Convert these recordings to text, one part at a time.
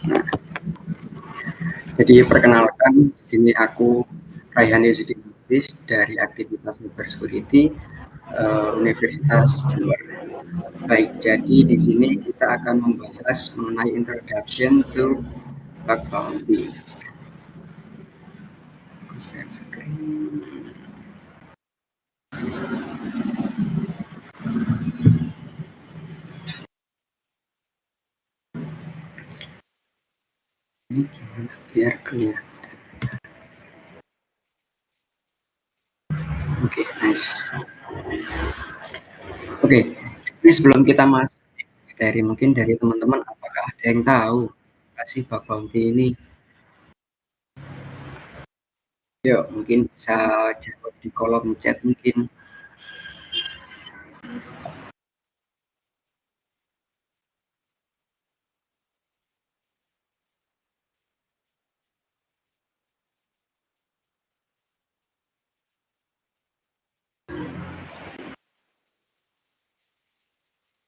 Nah, jadi perkenalkan, di sini aku Raihan Yusudin Lubis dari aktivitas Cyber Security Universitas Jember. Baik, jadi di sini kita akan membahas mengenai introduction to bug bounty. Aku share screen. Ini gimana biar kelihatan? Oke, nice. Oke, jadi sebelum kita masuk dari mungkin dari teman-teman, apakah ada yang tahu kasih bug bounty ini? Yuk, mungkin bisa jawab di kolom chat mungkin.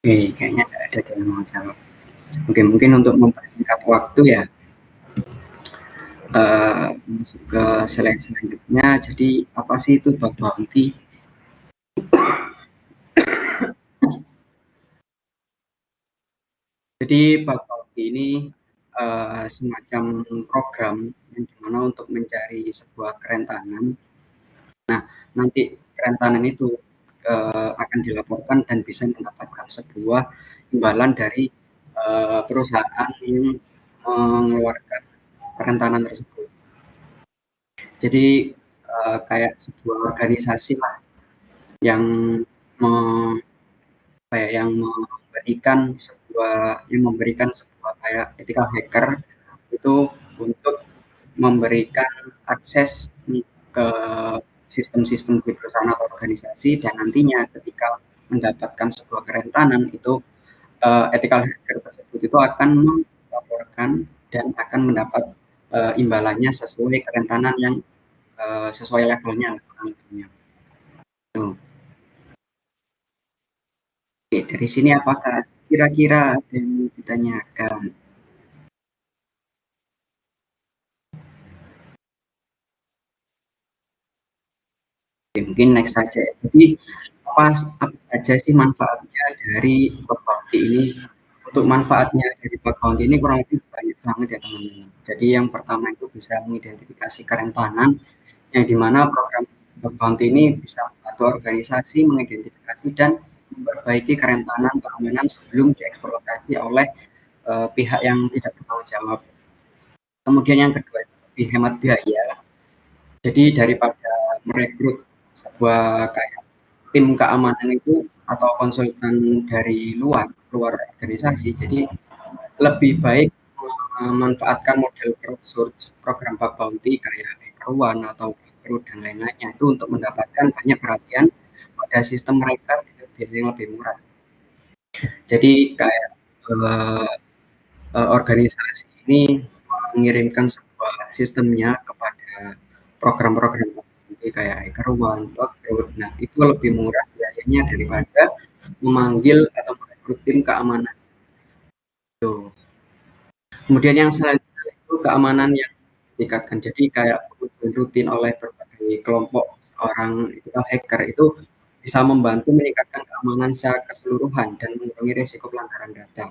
Oke, kayaknya nggak ada yang mau jawab. Oke, mungkin untuk mempersingkat waktu ya, masuk ke slide selanjutnya. Jadi apa sih itu bug bounty? Jadi bug bounty ini semacam program yang dimana untuk mencari sebuah kerentanan. Nah, nanti kerentanan itu akan dilaporkan dan bisa mendapatkan sebuah imbalan dari perusahaan yang mengeluarkan kerentanan tersebut. Jadi kayak sebuah organisasi lah yang memberikan sebuah kayak ethical hacker itu untuk memberikan akses ke sistem-sistem di perusahaan atau organisasi, dan nantinya ketika mendapatkan sebuah kerentanan itu ethical hacker tersebut itu akan melaporkan dan akan mendapat imbalannya sesuai kerentanan yang sesuai levelnya. Tuh. Oke, dari sini apakah kira-kira ada yang ditanyakan? Oke, mungkin next saja. Jadi apa aja sih manfaatnya dari bug bounty ini? Untuk manfaatnya dari bug bounty ini kurang lebih banyak banget ya teman-teman. Jadi yang pertama itu bisa mengidentifikasi kerentanan, yang dimana program bug bounty ini bisa membantu organisasi mengidentifikasi dan memperbaiki kerentanan keamanan sebelum dieksploitasi oleh pihak yang tidak bertanggung jawab. Kemudian yang kedua itu lebih hemat biaya. Jadi daripada merekrut sebuah kayak tim keamanan itu atau konsultan dari luar organisasi, jadi lebih baik memanfaatkan model crowdsource program bug bounty kayak HackerOne atau Bugcrowd dan lain-lainnya itu untuk mendapatkan banyak perhatian pada sistem mereka dengan biaya yang lebih murah. Jadi kayak organisasi ini mengirimkan sebuah sistemnya kepada program-program kayak HackerOne, Bugcrowd. Nah, itu lebih murah biayanya daripada memanggil atau merekrut tim keamanan. Tuh. Kemudian yang selanjutnya itu keamanan yang ditingkatkan. Jadi kayak rutin oleh berbagai kelompok seorang ethical hacker itu bisa membantu meningkatkan keamanan secara keseluruhan dan mengurangi risiko pelanggaran data.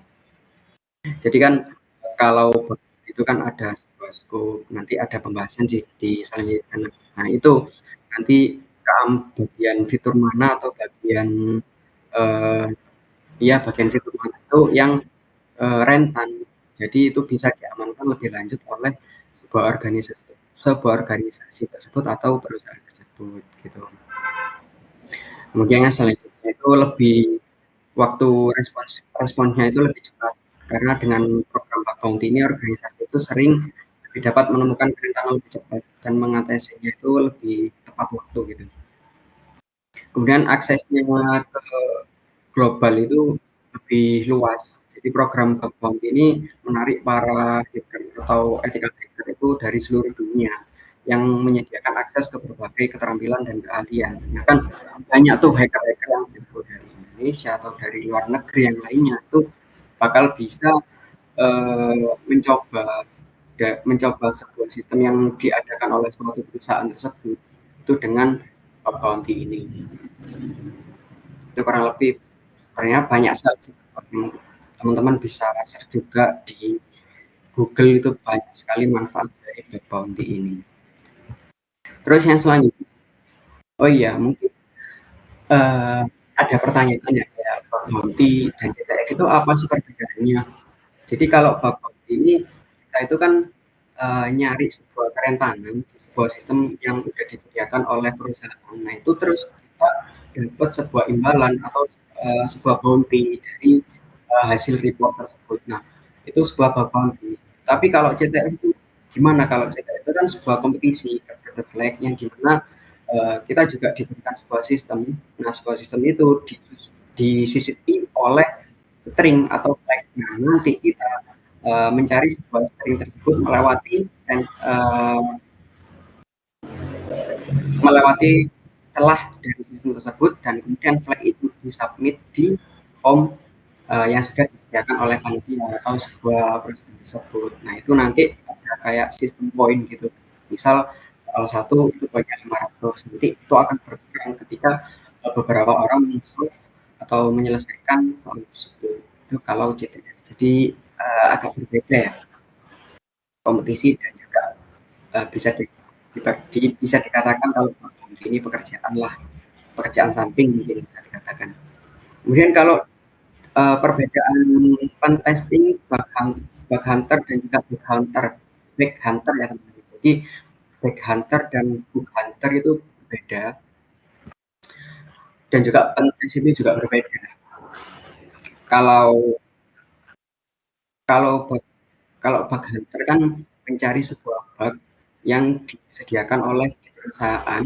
Jadi kan kalau itu kan ada sebuah scope, nanti ada pembahasan sih di selanjutnya. Nah itu nanti bagian fitur mana atau bagian eh, bagian fitur mana itu yang rentan. Jadi itu bisa diamankan lebih lanjut oleh sebuah organisasi tersebut atau perusahaan tersebut gitu. Kemudian yang selanjutnya itu lebih waktu responsnya itu lebih cepat, karena dengan program bug bounty ini organisasi itu sering lebih dapat menemukan kerentanan lebih cepat dan mengatasinya itu lebih tepat waktu gitu. Kemudian aksesnya ke global itu lebih luas. Jadi program bug bounty ini menarik para hacker atau ethical hacker itu dari seluruh dunia yang menyediakan akses ke berbagai keterampilan dan keahlian. Nah, kan banyak tuh hacker-hacker yang dari Indonesia atau dari luar negeri yang lainnya itu bakal bisa mencoba mencoba sebuah sistem yang diadakan oleh suatu perusahaan tersebut itu dengan bug bounty ini. Itu kurang lebih sebenarnya banyak sekali teman-teman bisa search juga di Google, itu banyak sekali manfaat dari bug bounty ini. Terus yang selanjutnya, oh iya mungkin uh, ada pertanyaan ya kayak bug bounty dan GTX itu apa sih perbedaannya? Jadi kalau bug bounty ini kita itu kan nyari sebuah kerentanan di sebuah sistem yang sudah disediakan oleh perusahaan. Nah itu terus kita dapat sebuah imbalan atau sebuah bounty dari hasil report tersebut. Nah itu sebuah bug bounty. Tapi kalau CTF itu gimana? Kalau CTF itu kan sebuah kompetisi capture flag yang dimana kita juga diberikan sebuah sistem. Nah sebuah sistem itu disisipi oleh string atau flag. Nah nanti kita mencari sebuah string tersebut melewati celah dari sistem tersebut dan kemudian flag itu disubmit di form yang sudah disediakan oleh panitia atau sebuah perusahaan tersebut. Nah itu nanti ada kayak sistem poin gitu. Misal salah satu itu poinnya 500, nanti itu akan berkurang ketika beberapa orang solve atau menyelesaikan soal tersebut. Itu kalau JTF. Jadi agak berbeda ya kompetisi dan juga bisa bisa dikatakan kalau ini pekerjaan lah, pekerjaan samping mungkin bisa dikatakan. Kemudian kalau perbedaan pen testing, bug hunter dan juga bug hunter ya teman-teman. Jadi bug hunter dan bug hunter itu berbeda dan juga pen test itu juga berbeda. Kalau kalau bug Kalau bug hunter kan mencari sebuah bug yang disediakan oleh perusahaan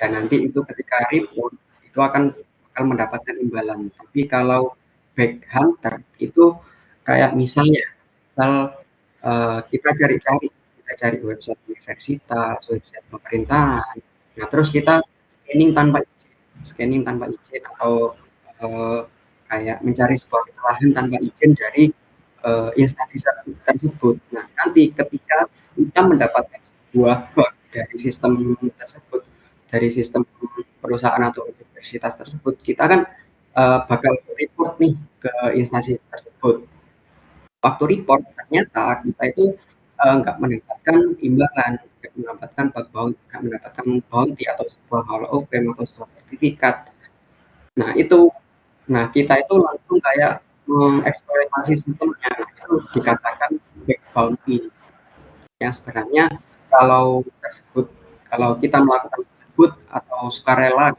dan nanti itu ketika report itu akan mendapatkan imbalan. Tapi kalau bug hunter itu kayak misalnya, misal kita cari website universitas, website pemerintahan, nah terus kita scanning tanpa izin atau eh, kayak mencari sebuah kesalahan tanpa izin dari instansi tersebut. Nah, nanti ketika kita mendapatkan sebuah bug dari sistem tersebut, dari sistem perusahaan atau universitas tersebut, kita kan bakal report nih ke instansi tersebut. Waktu report ternyata kita itu nggak mendapatkan imbalan, nggak mendapatkan bounty atau sebuah hall of fame atau sebuah sertifikat. Nah itu, nah kita itu langsung kayak mengeksploitasi sistemnya. Nah, itu dikatakan back bounty. Yang sebenarnya kalau tersebut, kalau kita melakukan tersebut atau sukarela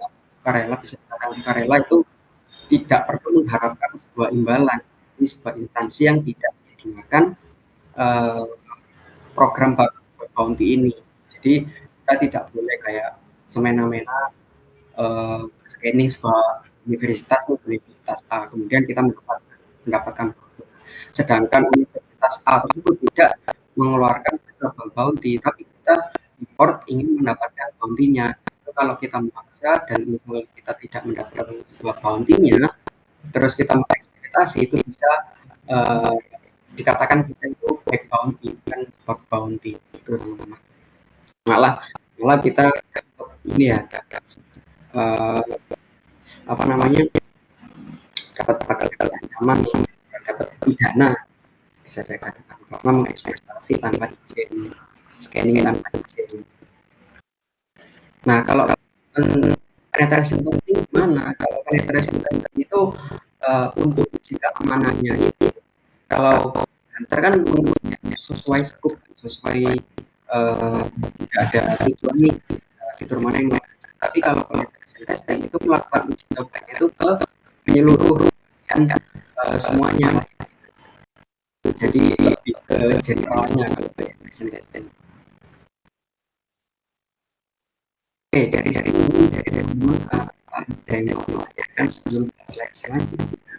bisa dikatakan sukarela itu tidak perlu mengharapkan sebuah imbalan. Ini sebuah instansi yang tidak menyediakan uh, program bounty ini. Jadi kita tidak boleh kayak semena-mena scanning sebuah universitas A, kemudian kita mendapatkan sedangkan universitas A tersebut tidak mengeluarkan program bounty, tapi kita import ingin mendapatkan bounty-nya. Kalau kita memaksa dan misalnya kita tidak mendapatkan sebuah bounty-nya, terus kita mengeksploitasi, itu bisa uh, dikatakan kita itu back bounty, bukan bug bounty itu teman-teman. Malah kita ini ya uh, apa namanya dapat ancaman, dapat pidana bisa dikatakan karena mengekspektasi tanpa izin, scanning tanpa izin. Nah kalau penetration testing gimana? Kalau penetration testing itu untuk uji keamanannya itu kalau hunter kan sesuai scope, sesuai tidak ada tujuan nih fitur mana yang tapi kalau penetration testing itu melakukan uji cobanya itu ke menyeluruh kan semuanya, jadi lebih ke generalnya kalau penetration testing. Oke dari teman ada yang mau menanyakan sebelum slide selanjutnya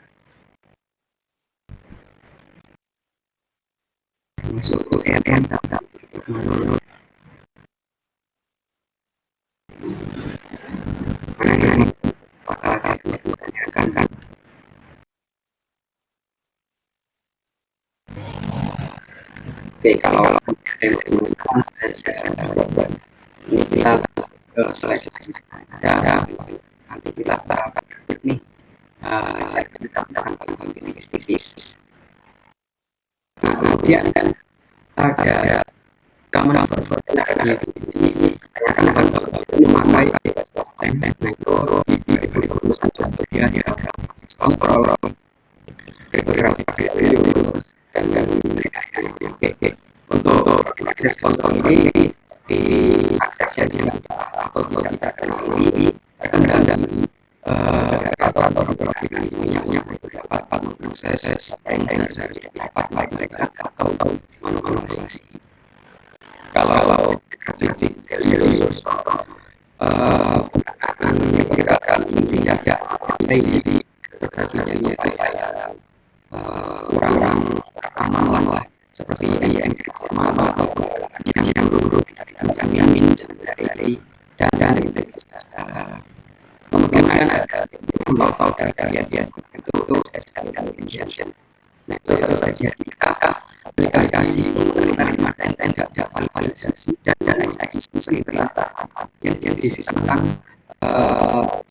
masuk ke UMN tetap menurut mana bakal kalian menanyakan kan. Oke, kalau teman-teman ini kita seleksi saja. Nanti kita akan nih cek tentang bisnis. Nah, kemudian kan ada common ini akan memakai nah itu diperlukan contoh dia kontrol kriptografi dan oke untuk akses kontrol ini diaksesnya dengan atau tidak teknologi terkendali atau aplikasinya dapat mengakses apa yang harus dapat baik atau manipulasi. Kalau grafik values akan diperkirakan intinya jadi grafiknya kayak kurang aman lah seperti yang sama atau yang dulu tidak dijamin dari dan integritas data. Kemudian ada atau dari itu dan intention. Nah itu terjadi aplikasi menerima dan tidak validasi dan eksekusi ternyata yang disisihkan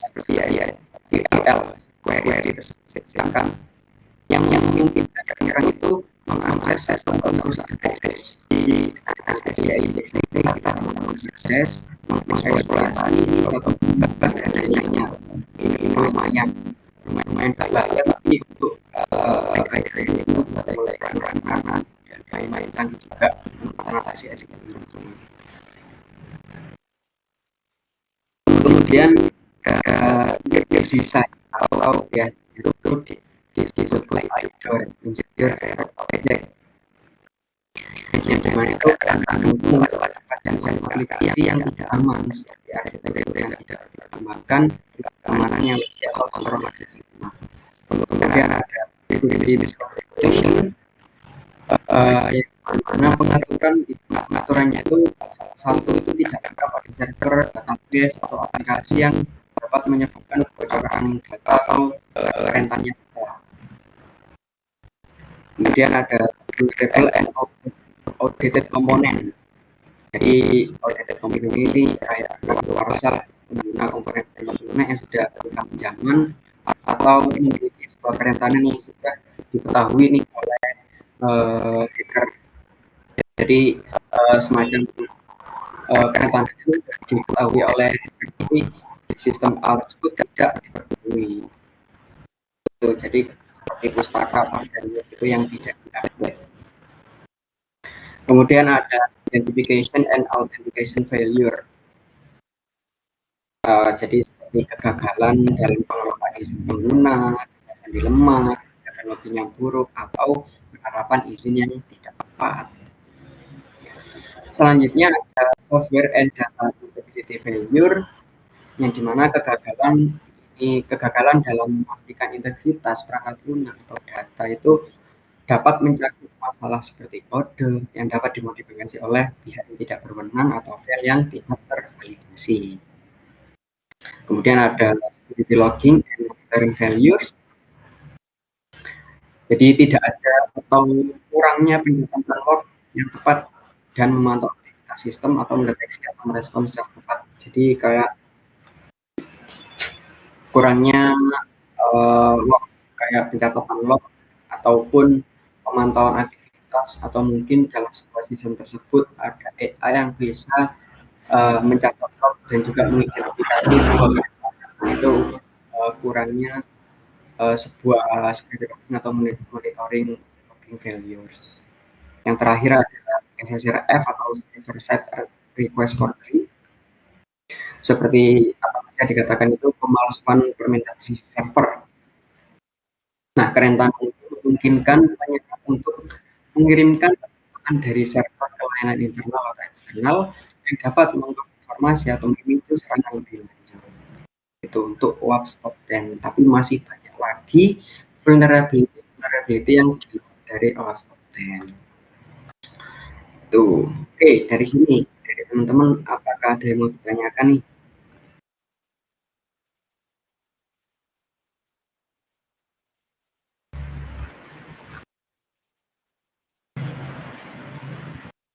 seperti ya DLL query tersebut. Sedangkan yang mungkin menyerang itu mengakses atau merusak database di anestesi index ini kita mengakses mengeksplorasi atau dan lain-lainnya. Ini lumayan berbahaya tapi untuk ini mulai perang-perangan dan main-main canggih juga mengatasi eksekusi. Kemudian design atau ya itu disebut insecure object yang dimana itu akan mendukung dan aplikasi yang tidak aman seperti arsitektur yang tidak ditambahkan keamanannya lebih atau kontrol akses. Kemudian ada security misconfiguration yang mana pengaturannya itu satu itu tidak ada pada server, database atau aplikasi yang dapat menyebabkan kebocoran data atau rentannya data. Kemudian ada durable and outdated component. Jadi outdated component ini kayak parcel menggunakan komponen yang sudah berkembang zaman atau memiliki sebuah kerentanan yang sudah diketahui nih oleh hacker. Jadi semacam kerentanan itu sudah diketahui oleh hacker, tapi sistem tersebut tidak diperketahui. Jadi seperti pustaka itu yang tidak diupdate. Kemudian ada identification and authentication failure. Jadi seperti kegagalan dalam pengelolaan izin pengguna, data lemah, teknologinya buruk, atau penerapan izin yang tidak tepat. Selanjutnya ada software and data integrity failure, yang dimana kegagalan dalam memastikan integritas perangkat lunak atau data itu dapat mencakup masalah seperti kode yang dapat dimodifikasi oleh pihak yang tidak berwenang atau file yang tidak tervalidasi. Kemudian ada security logging and monitoring failures. Jadi tidak ada atau kurangnya pencatatan log yang tepat dan memantau aktivitas sistem atau mendeteksi atau merespons secara tepat. Jadi kayak kurangnya log kayak pencatatan log ataupun pemantauan aktivitas atau mungkin dalam sebuah sistem tersebut ada AI yang bisa mencatat log dan juga mengidentifikasi sebuah itu kurangnya sebuah security atau monitoring logging failures. Yang terakhir adalah SSRF atau server side request forgery. Seperti apa bisa dikatakan itu pemalsuan permintaan sisi server. Nah, kerentanan itu memungkinkan penyekat untuk mengirimkan dari server ke layanan internal atau eksternal yang dapat mengungkap informasi atau memicu serangan lebih lanjut. Itu untuk WAPS top 10, tapi masih banyak lagi vulnerability yang dari WAPS top 10. Tuh, oke, dari sini dari teman-teman apakah ada yang mau ditanyakan nih?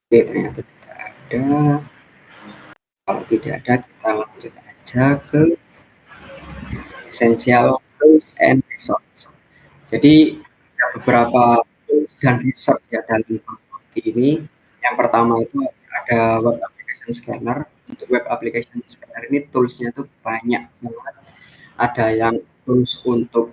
Oke, ternyata tidak ada. Kalau tidak ada, kita lanjut aja ke essential tools and resource. Jadi ada beberapa tools dan resource ya dalam Bangkok ini. Yang pertama itu ada web application scanner. Untuk web application scanner ini toolsnya tuh banyak banget. Ada yang tools untuk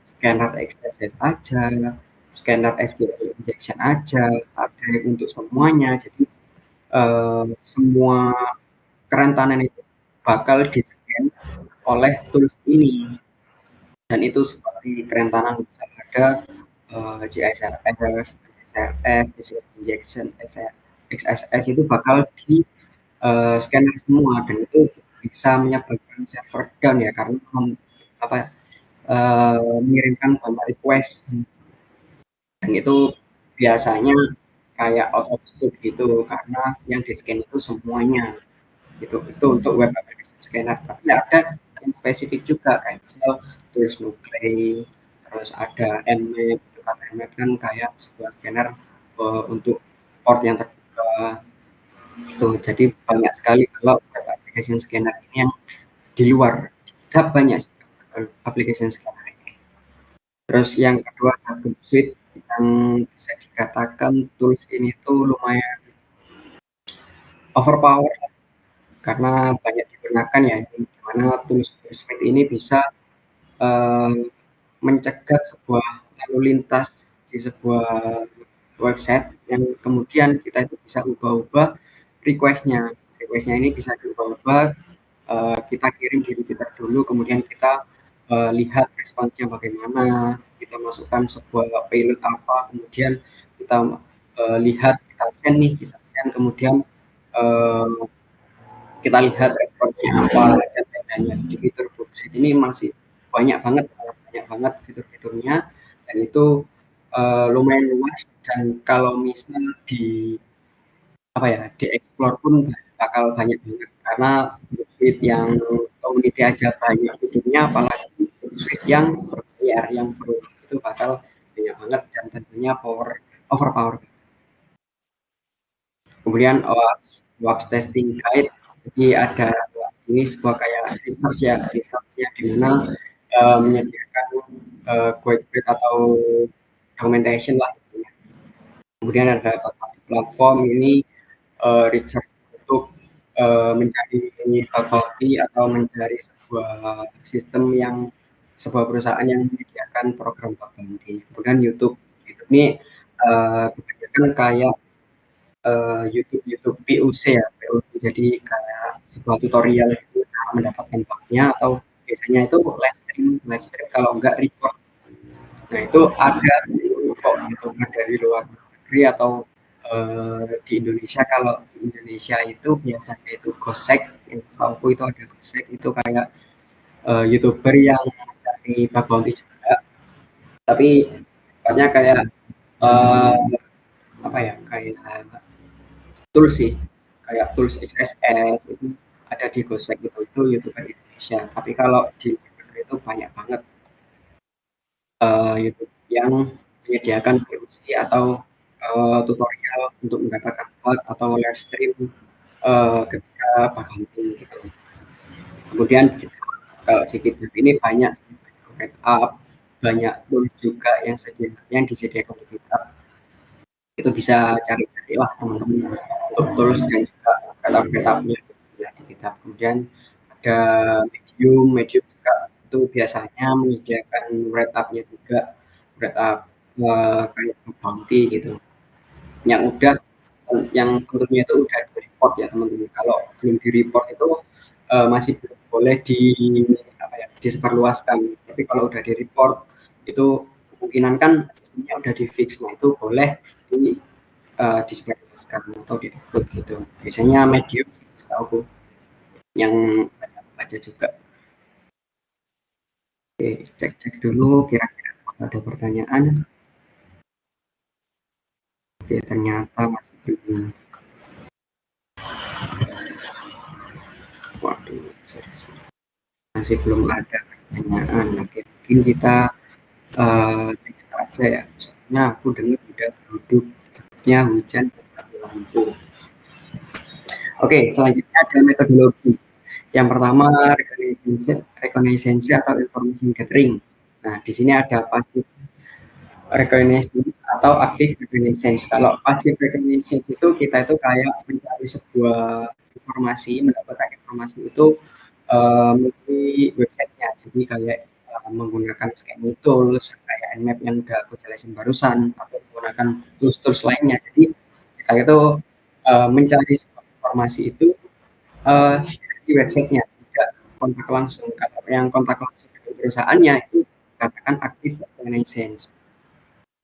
scanner XSS aja, scanner SQL injection aja, ada yang untuk semuanya. Jadi semua kerentanan itu bakal di-scan oleh tools ini. Dan itu seperti kerentanan bisa ada GSRF, XSRF, injection, XSS itu bakal di scanner semua dan itu bisa menyebabkan server down ya karena apa mengirimkan banyak request dan itu biasanya kayak out of scope gitu karena yang di scan itu semuanya gitu. Itu untuk web application scanner. Tapi ada yang spesifik juga kayak misal tools Nuclei, terus ada Nmap, itu kan Nmap kan kayak sebuah scanner untuk port yang terbuka gitu. Jadi banyak sekali kalau web application scanner ini yang di luar. Kita banyak application scanner ini. Terus yang kedua ada Suite yang bisa dikatakan tools ini tuh lumayan overpower karena banyak digunakan ya, di mana tools Suite ini bisa mencegat sebuah lalu lintas di sebuah website yang kemudian kita itu bisa ubah-ubah request-nya. Request-nya ini bisa diubah-ubah, kita kirim di repeater dulu, kemudian kita lihat responsnya bagaimana, kita masukkan sebuah payload apa, kemudian kita lihat, kita send nih, kita send, kemudian kita lihat responsnya apa dan lain-lain. Di fitur Booksit ini masih banyak banget fitur-fiturnya dan itu lumayan luas dan kalau misal di apa ya dieksplor pun bakal banyak banget karena Booksit yang community aja banyak fiturnya apalagi Booksit yang berbayar yang pro itu bakal banyak banget dan tentunya overpower. Kemudian WAPS testing guide, jadi ada ini sebuah kayak research-nya di mana menyediakan guide atau documentation lah. Kemudian ada platform ini research untuk mencari bug bounty atau mencari sebuah sistem yang sebuah perusahaan yang menyediakan program bug bounty. Kemudian YouTube ini kebanyakan kayak YouTube POC ya, POC. Jadi kayak sebuah tutorial itu cara mendapatkan bugnya atau biasanya itu live stream kalau enggak record. Nah itu ada kok gitu dari luar negeri atau di Indonesia. Kalau di Indonesia itu biasanya itu Gosek, yang tahu itu ada Gosek itu kayak YouTuber yang mencari bug bounty juga. Tapi banyak kayak uh, apa ya kayak tools sih kayak tools XSS itu ada di Gosek gitu itu YouTuber Indonesia tapi kalau di luar negeri itu banyak banget YouTube yang menyediakan POC atau tutorial untuk mendapatkan bug atau live stream ketika bug hunting gitu. Kemudian kalau di GitHub ini banyak backup banyak tools juga yang disediakan di GitHub itu bisa cari-cari lah teman-teman untuk tools dan juga setup-setupnya di GitHub. Kemudian ada Medium juga itu biasanya menyediakan write-up-nya juga, write-up kayak bounty gitu. Yang udah yang tentunya itu udah di report ya teman-teman. Kalau belum di report itu masih belum boleh apa ya, disebarluaskan. Tapi kalau udah di report itu kemungkinan kan sistemnya udah di fix. Nah itu boleh disebarluaskan atau di upload gitu. Biasanya Medium setahu yang baca juga. Oke, cek-cek dulu kira-kira ada pertanyaan. Oke, ternyata masih belum. Waduh, masih belum ada pertanyaan. Oke, mungkin kita next aja ya. Soalnya aku dengar udah duduknya hujan. mampu. Oke, selanjutnya ada metodologi. Yang pertama reconnaissance atau information gathering. Nah, di sini ada passive reconnaissance atau active reconnaissance. Kalau passive reconnaissance itu kita itu kayak mencari sebuah informasi, mendapatkan informasi itu melalui websitenya. Jadi kayak menggunakan scanning tools kayak Nmap yang udah aku jelasin barusan, atau menggunakan tools-tools lainnya. Jadi kita itu mencari sebuah informasi itu di websitenya, tidak kontak langsung. Kalau yang kontak langsung dengan perusahaannya itu katakan active reconnaissance.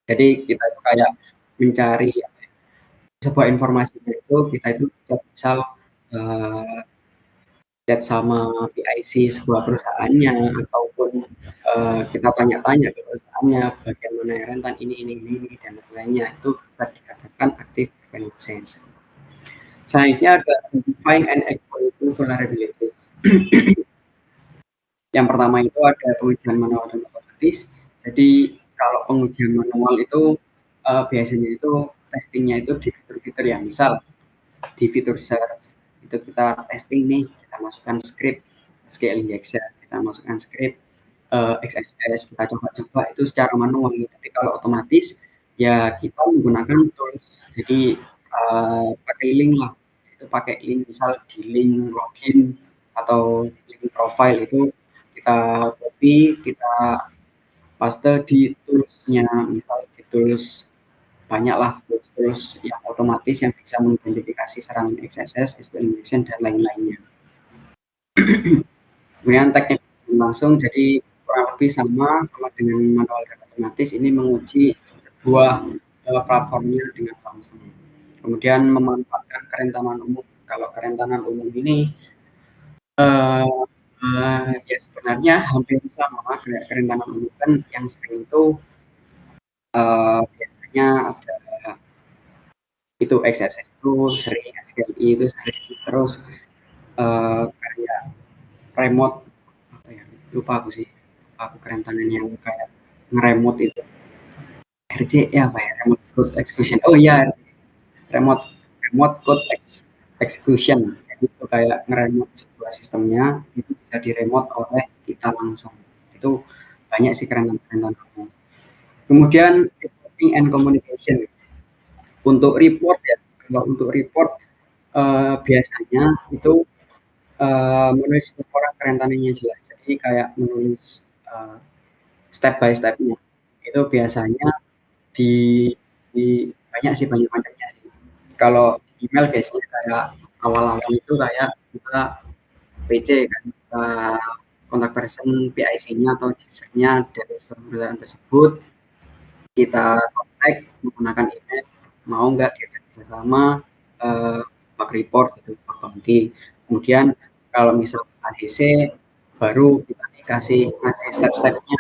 Jadi kita itu kayak mencari sebuah informasi itu, kita itu misal chat sama PIC sebuah perusahaannya, ataupun kita tanya-tanya ke perusahaannya bagaimana rentan ini dan lainnya, itu bisa dikatakan active reconnaissance. Selanjutnya ada define and exploit vulnerabilities. Yang pertama itu ada pengujian manual dan otomatis. Jadi kalau pengujian manual itu biasanya itu testingnya itu di fitur-fitur yang misal di fitur search itu kita testing nih, kita masukkan script SQL injection, kita masukkan script XSS, kita coba-coba itu secara manual. Tapi kalau otomatis ya kita menggunakan tools. Jadi pakai link lah, itu pakai link, misal di link login atau link profile itu kita copy, kita paste di toolsnya, misal di tools banyaklah tools yang otomatis yang bisa mengidentifikasi serangan XSS, SQL injection dan lain-lainnya. Kemudian teknik langsung, jadi kurang lebih sama dengan manual dan otomatis, ini menguji sebuah platformnya dengan langsung. Kemudian memanfaatkan kerentanan umum. Kalau kerentanan umum ini ya sebenarnya hampir sama kayak kerentanan umum, kan yang sering itu biasanya ada itu XSS itu sering, SQLI itu sering, terus kayak remote apa ya, lupa aku sih, aku kerentanan yang kayak ngeremote itu RCE apa ya, remote code execution. Oh iya, remote remote code execution. Jadi itu kayak ngeremote sebuah sistemnya, itu bisa diremote oleh kita langsung. Itu banyak sih kerentanan. Kemudian reporting and communication. Untuk report ya, kalau untuk report biasanya itu menulis laporan kerentanannya jelas. Jadi kayak menulis step by step-nya. Itu biasanya di, banyak sih, banyak macamnya sih. Kalau email biasanya kayak awal-awal itu kayak kita PC kan, kita kontak person PIC-nya atau user-nya dari perusahaan tersebut, kita kontak menggunakan email, mau nggak diajak bersama bug report gitu, bug bounty. Kemudian kalau misal ADC baru kita ngasih step-stepnya.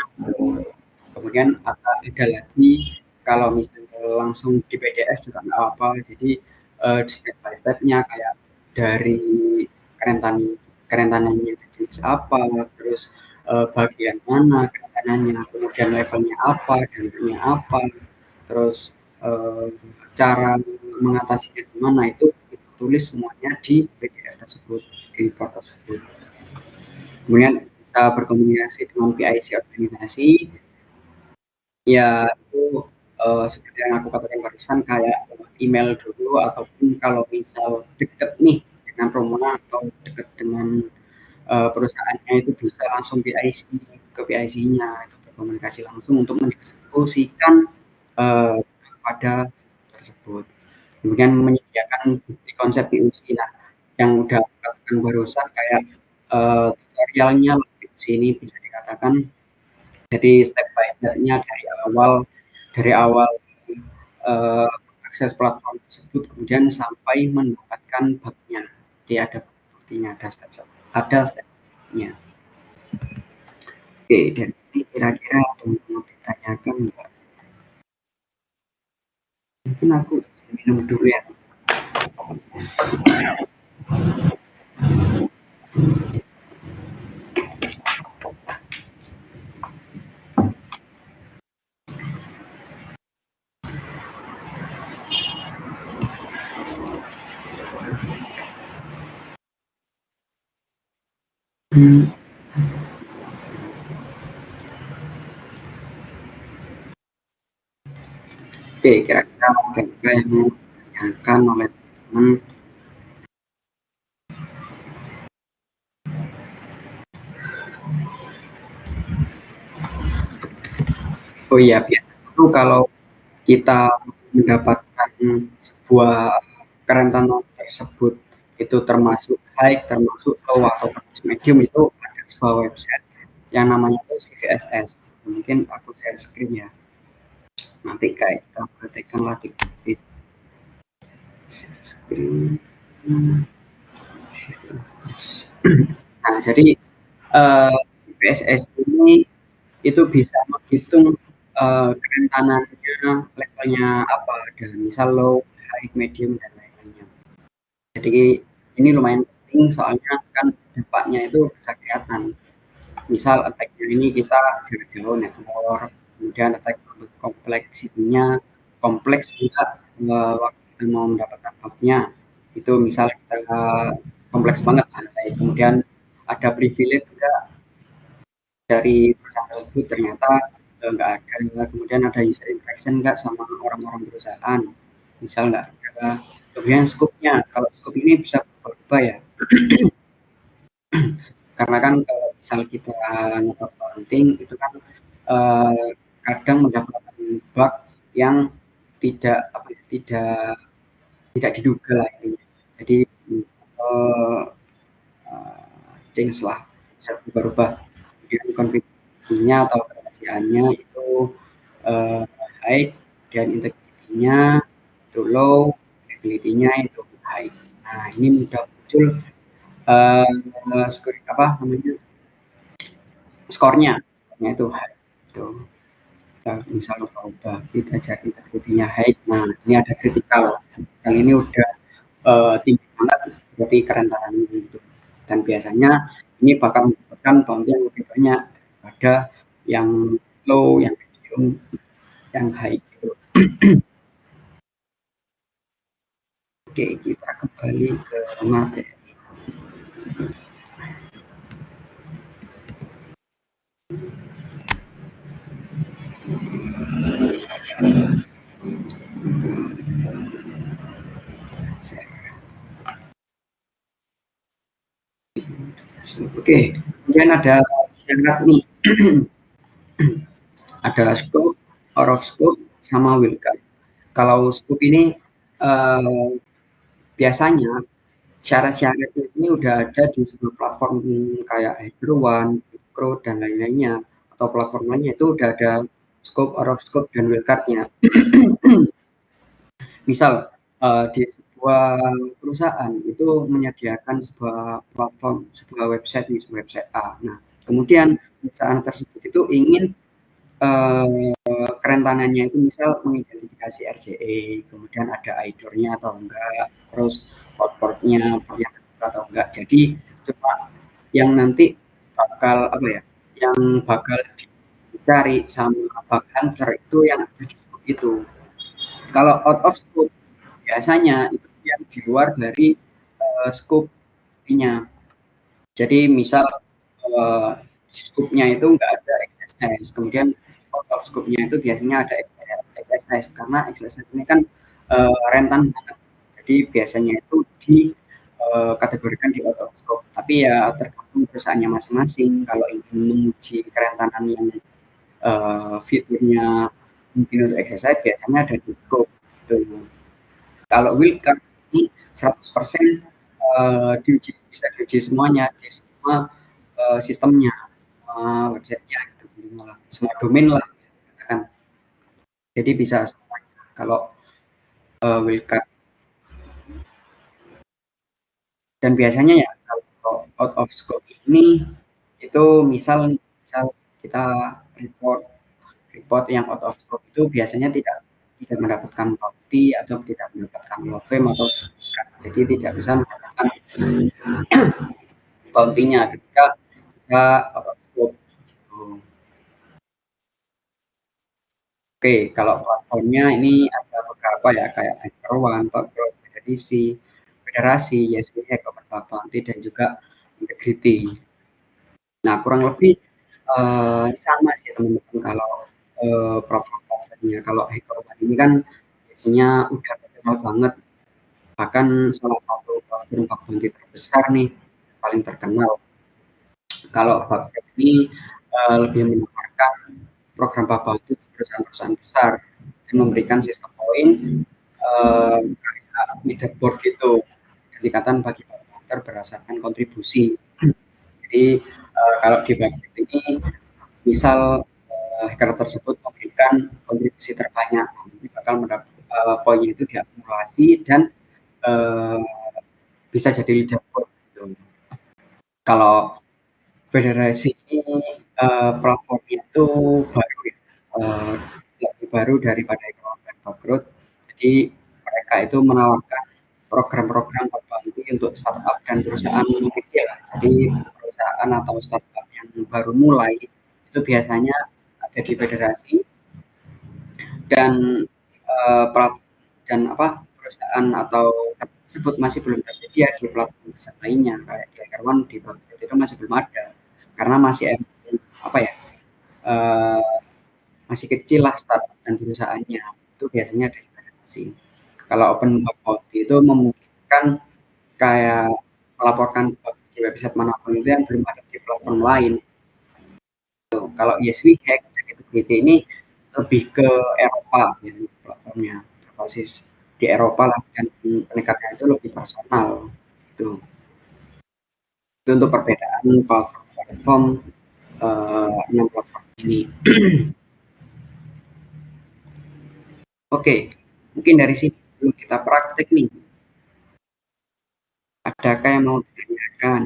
Kemudian ada lagi kalau misalnya langsung di PDF juga nggak apa, jadi step by stepnya kayak dari kerentanannya jenis apa, terus bagian mana kerentanannya, kemudian levelnya apa, dananya apa, terus cara mengatasinya gimana, itu tulis semuanya di PDF tersebut, di report tersebut. Kemudian bisa berkomunikasi dengan PIC organisasi. Ya itu seperti yang aku katakan barusan, kayak email dulu, ataupun kalau misal deket nih dengan Romana atau deket dengan perusahaannya, itu bisa langsung PIC ke PIC-nya, itu berkomunikasi langsung untuk mendiskusikan pada sistem tersebut. Kemudian menyediakan bukti konsep POC. Nah, yang udah aku katakan barusan kayak tutorialnya di sini bisa dikatakan. Jadi step by step-nya dari awal akses platform tersebut, kemudian sampai mendapatkan bug-nya. Jadi ada buktinya, ada step-stepnya. Oke, dari sini kira-kira ada yang mau ditanyakan enggak? Mungkin aku minum dulu ya. Oke, kira-kira ada juga yang mau ditanyakan oleh teman. Oh iya, biasanya tuh kalau kita mendapatkan sebuah kerentanan tersebut itu termasuk high, termasuk low, atau termasuk medium, itu ada sebuah website yang namanya tuh CVSS. Mungkin aku share screen ya. Nanti kayak kita praktekkan lah di share screen. CVSS. Nah, jadi CVSS ini itu bisa menghitung kerentanannya, levelnya apa, dan misal low, high, medium, dan lain-lainnya. Jadi ini lumayan penting soalnya kan dampaknya itu bisa kelihatan. Misal attack-nya ini kita jauh-jauh network, kemudian attack kompleksitinya kompleks juga, waktu kita mau mendapatkan bug-nya itu misal kita kompleks banget, kemudian ada privilege juga dari perusahaan tersebut ternyata nggak ada, kemudian ada user interaction nggak sama orang-orang perusahaan, misal nggak ada, kemudian scope-nya, kalau scope ini bisa berubah ya, karena kan kalau misal kita nyoba accounting itu kan eh, kadang mendapatkan bug yang tidak apa ya, tidak diduga lah intinya. Jadi eh, change lah, bisa berubah. Kemudian konfigurasinya atau kerahasiaannya itu eh, high, dan integrity-nya itu low, ability-nya itu high. Nah, ini mudah muncul skor apa namanya, skornya, skornya itu high. Itu kita misal ubah, kita cari integrity-nya high. Nah, ini ada critical. Yang ini udah tinggi banget, berarti kerentanan itu. Dan biasanya ini bakal mendapatkan bounty yang lebih banyak daripada yang low, yang medium, yang high gitu. Oke, kita kembali ke materi. Oke, kemudian ada syarat nih, ada scope, out of scope, sama will card. Kalau scope ini eh, biasanya syarat-syaratnya ini udah ada di sebuah platform kayak HackerOne, Cro, dan lain-lainnya, atau platform lainnya itu udah ada scope, out of scope, dan will card-nya. Misal di sebuah perusahaan itu menyediakan sebuah platform, sebuah website, nih, website A. Nah, kemudian perusahaan tersebut itu ingin kerentanannya itu misal mengidentifikasi RCE, kemudian ada IDOR-nya atau enggak, terus port-portnya yang atau enggak. Jadi cuma yang nanti bakal apa ya, yang bakal dicari sama bug hunter itu yang ada di itu. Kalau out of scope biasanya itu yang di luar dari scope-nya. Jadi misal scope-nya itu nggak ada XSS, kemudian out of scope-nya itu biasanya ada XSS, karena XSS ini kan rentan banget. Jadi biasanya itu di kategorikan di out of scope. Tapi ya tergantung perusahaannya masing-masing. Kalau ingin menguji kerentanan yang fiturnya mungkin untuk XSS biasanya ada di scope. Gitu. Kalau Wilcard ini 100% diuji, bisa diuji semuanya di semua sistemnya, semua websitenya, gitu, semua domain lah, kan. Jadi bisa semuanya. Kalau Wilcard, dan biasanya ya kalau out of scope ini itu misal kita report report yang out of scope itu biasanya tidak mendapatkan bounty atau tidak mendapatkan love fame atau sertifikat. Jadi tidak bisa mendapatkan bounty-nya ketika kita out of scope. Oke, kalau platformnya ini ada beberapa ya, kayak HackerOne, Bugcrowd, Federasi, Federasi, YesWe, Hack, Open Bug Bounty, dan juga Integrity. Nah, kurang lebih, sama sih teman-teman kalau, platform-platformnya. Kalau HackerOne ini kan biasanya udah terkenal banget, bahkan salah satu platform bug bounty terbesar nih, paling terkenal. Kalau Bugcrowd ini, lebih menawarkan program bug bounty untuk perusahaan-perusahaan besar dan memberikan sistem poin, kayak leaderboard gitu, tingkatan bagi bug berdasarkan kontribusi. Jadi, kalau di Bugcrowd ini misal hacker tersebut memberikan kontribusi terbanyak, nanti bakal mendapat poinnya itu diakumulasi dan uh, bisa jadi leaderboard gitu. Kalau federasi ini platformnya itu baru ya, uh, lebih baru daripada Ecoworld dan Bangkrut. Jadi mereka itu menawarkan program-program tertentu untuk startup dan perusahaan kecil. Jadi perusahaan atau startup yang baru mulai itu biasanya ada di federasi dan plat dan apa perusahaan atau tersebut masih belum tersedia di platform besar lainnya kayak di HackerOne di Bangkrut itu masih belum ada karena masih apa ya uh, masih kecil lah startup dan perusahaannya itu biasanya ada di federasi. Kalau open bug bounty itu memungkinkan kayak melaporkan bug di website manapun itu yang belum ada di platform lain. Kalau YesWe Hack dan GT ini lebih ke Eropa biasanya platformnya berbasis di Eropa lah dan pendekatannya itu lebih personal itu. Itu untuk perbedaan platform enam platform ini. Oke, mungkin dari sini sebelum kita praktek nih, adakah yang mau ditanyakan?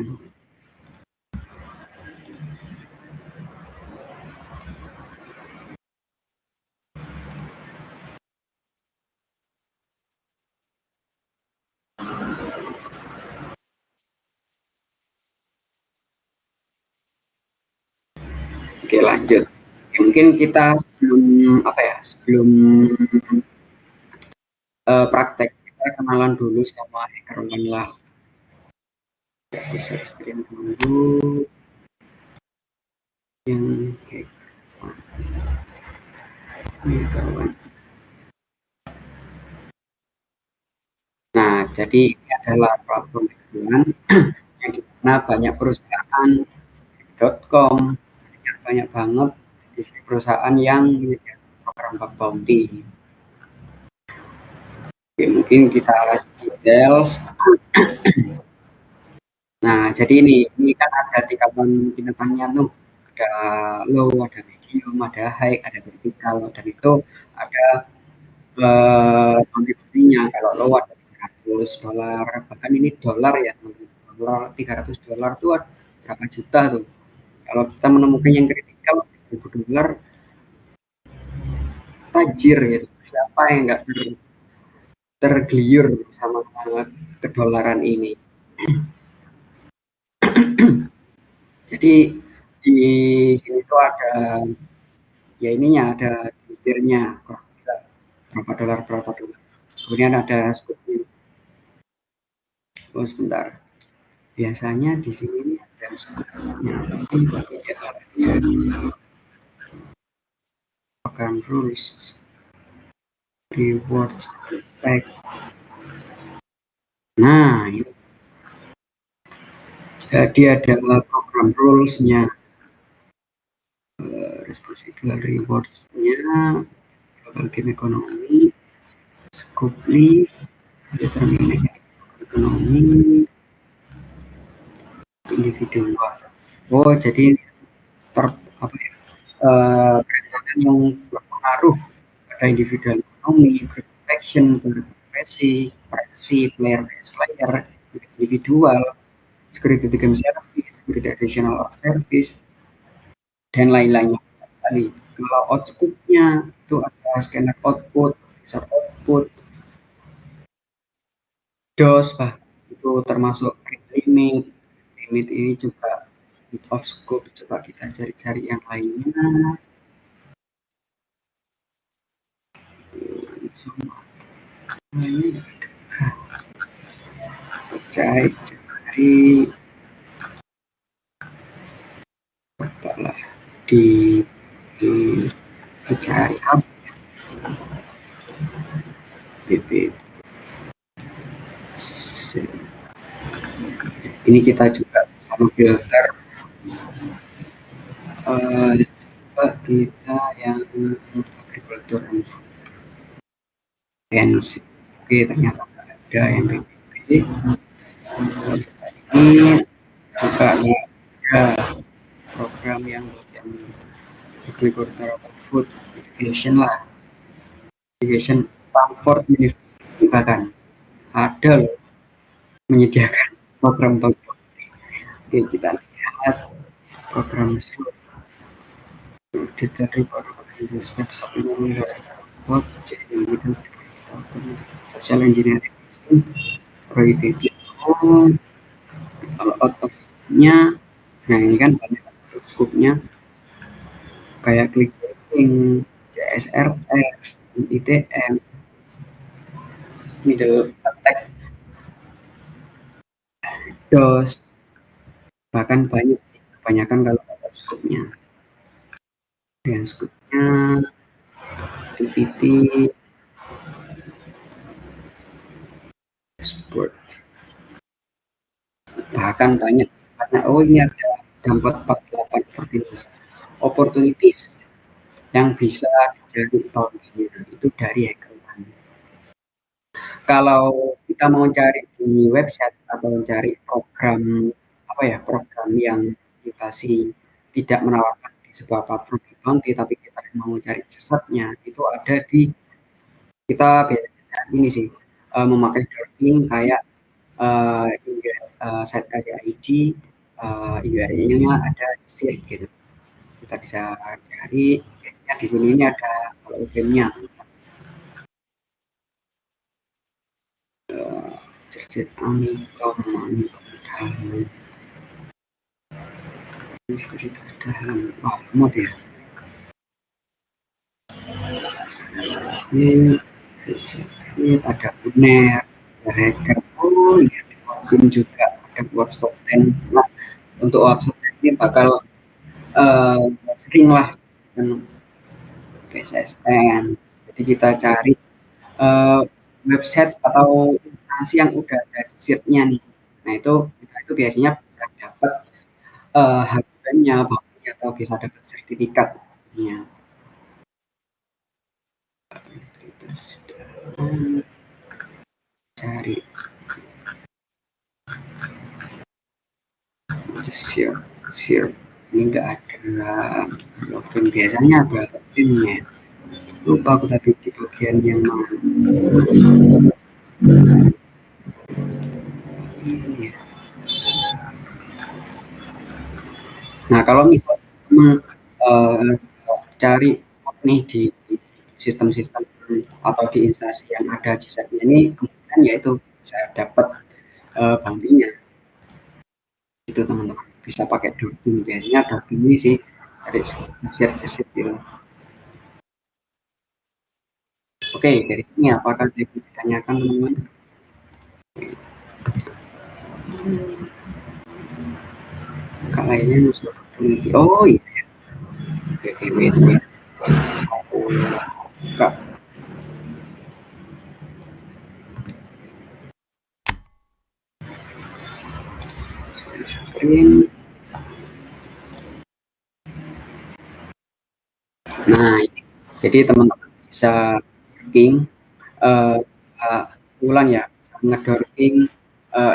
Oke, lanjut. Oke, mungkin kita sebelum apa ya, sebelum praktek kita kenalan dulu sama hackerone lah. Bisa screen dulu yang hackerone. Nah, jadi ini adalah platform hackerone yang dimana banyak perusahaan .com banyak banget di perusahaan yang menyediakan program bug bounty. Oke, mungkin kita detail. Nah, jadi ini kan ada tingkatannya tuh. Ada low, ada medium, ada high, ada vertical, dan itu ada bounty-bounty-nya. Kalau low ada $300, bahkan ini dolar ya, dolar $300 tuh berapa juta tuh. Kalau kita menemukan yang kritikal $1.000 tajir gitu. Siapa yang nggak tergeliur sama kedolaran ini? Jadi di sini tuh ada ya ininya ada istirnya berapa dolar. Kemudian ada scoopnya. Oh sebentar. Biasanya di sini ada scoopnya, tapi kok tidak ada program rules, rewards, back. Nah, ini. Jadi ada program rules-nya, responsible rewards-nya, global game ekonomi, Scopely, determining ekonomi, individual. Oh, jadi ter, apa ya, perencanaan yang berpengaruh pada individual ekonomi, group action, profesi, privacy, player based player, individual, security game service, security additional of service, dan lain-lainnya sekali. Kalau output-nya itu ada scanner output, user output, DOS bahkan itu termasuk limit. Limit ini juga out of scope. Coba kita cari-cari yang lainnya. Semua ini cari di di dicari apa BB. Ini kita juga bisa memfilter coba kita yang agriculture and food science. Oke, ternyata nggak ada yang BPP. Ini juga ada program yang bagian agriculture and food education lah, education Stanford University bahkan ada loh menyediakan program bagus. Oke, kita lihat program dari step social engineering prohibited. Kalau out of scope-nya, nah ini kan banyak out of scope-nya kayak click checking, CSRF, ITM, middle attack, DOS, bahkan banyak sih, kebanyakan kalau out of scope-nya. Dan scope-nya activity sport, bahkan banyak karena ini ada dampak 48 opportunities yang bisa jadi tahunnya itu dari hacker. Kalau kita mau cari di website atau mencari program apa ya, program yang kita sih tidak menawarkan di sebuah platform bounty, tapi kita mau cari jasanya itu ada di kita biasanya ini sih memakai domain kayak site ID, URL-nya ada sih gitu. Kita bisa cari, biasanya di sini ini ada kalau UVM-nya. Cercet Amikom sekuritas dalam mod ya. Ini ada Uner, ada hacker, oh ini ada Watson juga, ada workshop 10. Nah, untuk workshop ini bakal sering lah PSSN. Jadi kita cari website atau instansi yang udah ada sheet-nya nih. Nah itu biasanya bisa dapat harganya, bahannya atau bisa dapat sertifikatnya. Cari share ini enggak ada login, biasanya ada loginnya, lupa aku tapi di bagian yang mana ini ya. Nah kalau misalnya cari nih di sistem-sistem atau di instansi yang ada GSAT-nya ini, kemudian yaitu bisa dapat bounty-nya itu teman-teman, bisa pakai Dolphin, biasanya Dolphin ini sih dari share gitu. Oke, dari sini apakah ada yang ditanyakan teman-teman? Kayaknya musuh opportunity, oh iya ya. Oke, wait aku buka. Screen. Nah, jadi teman-teman bisa working ulang ya, ngedorking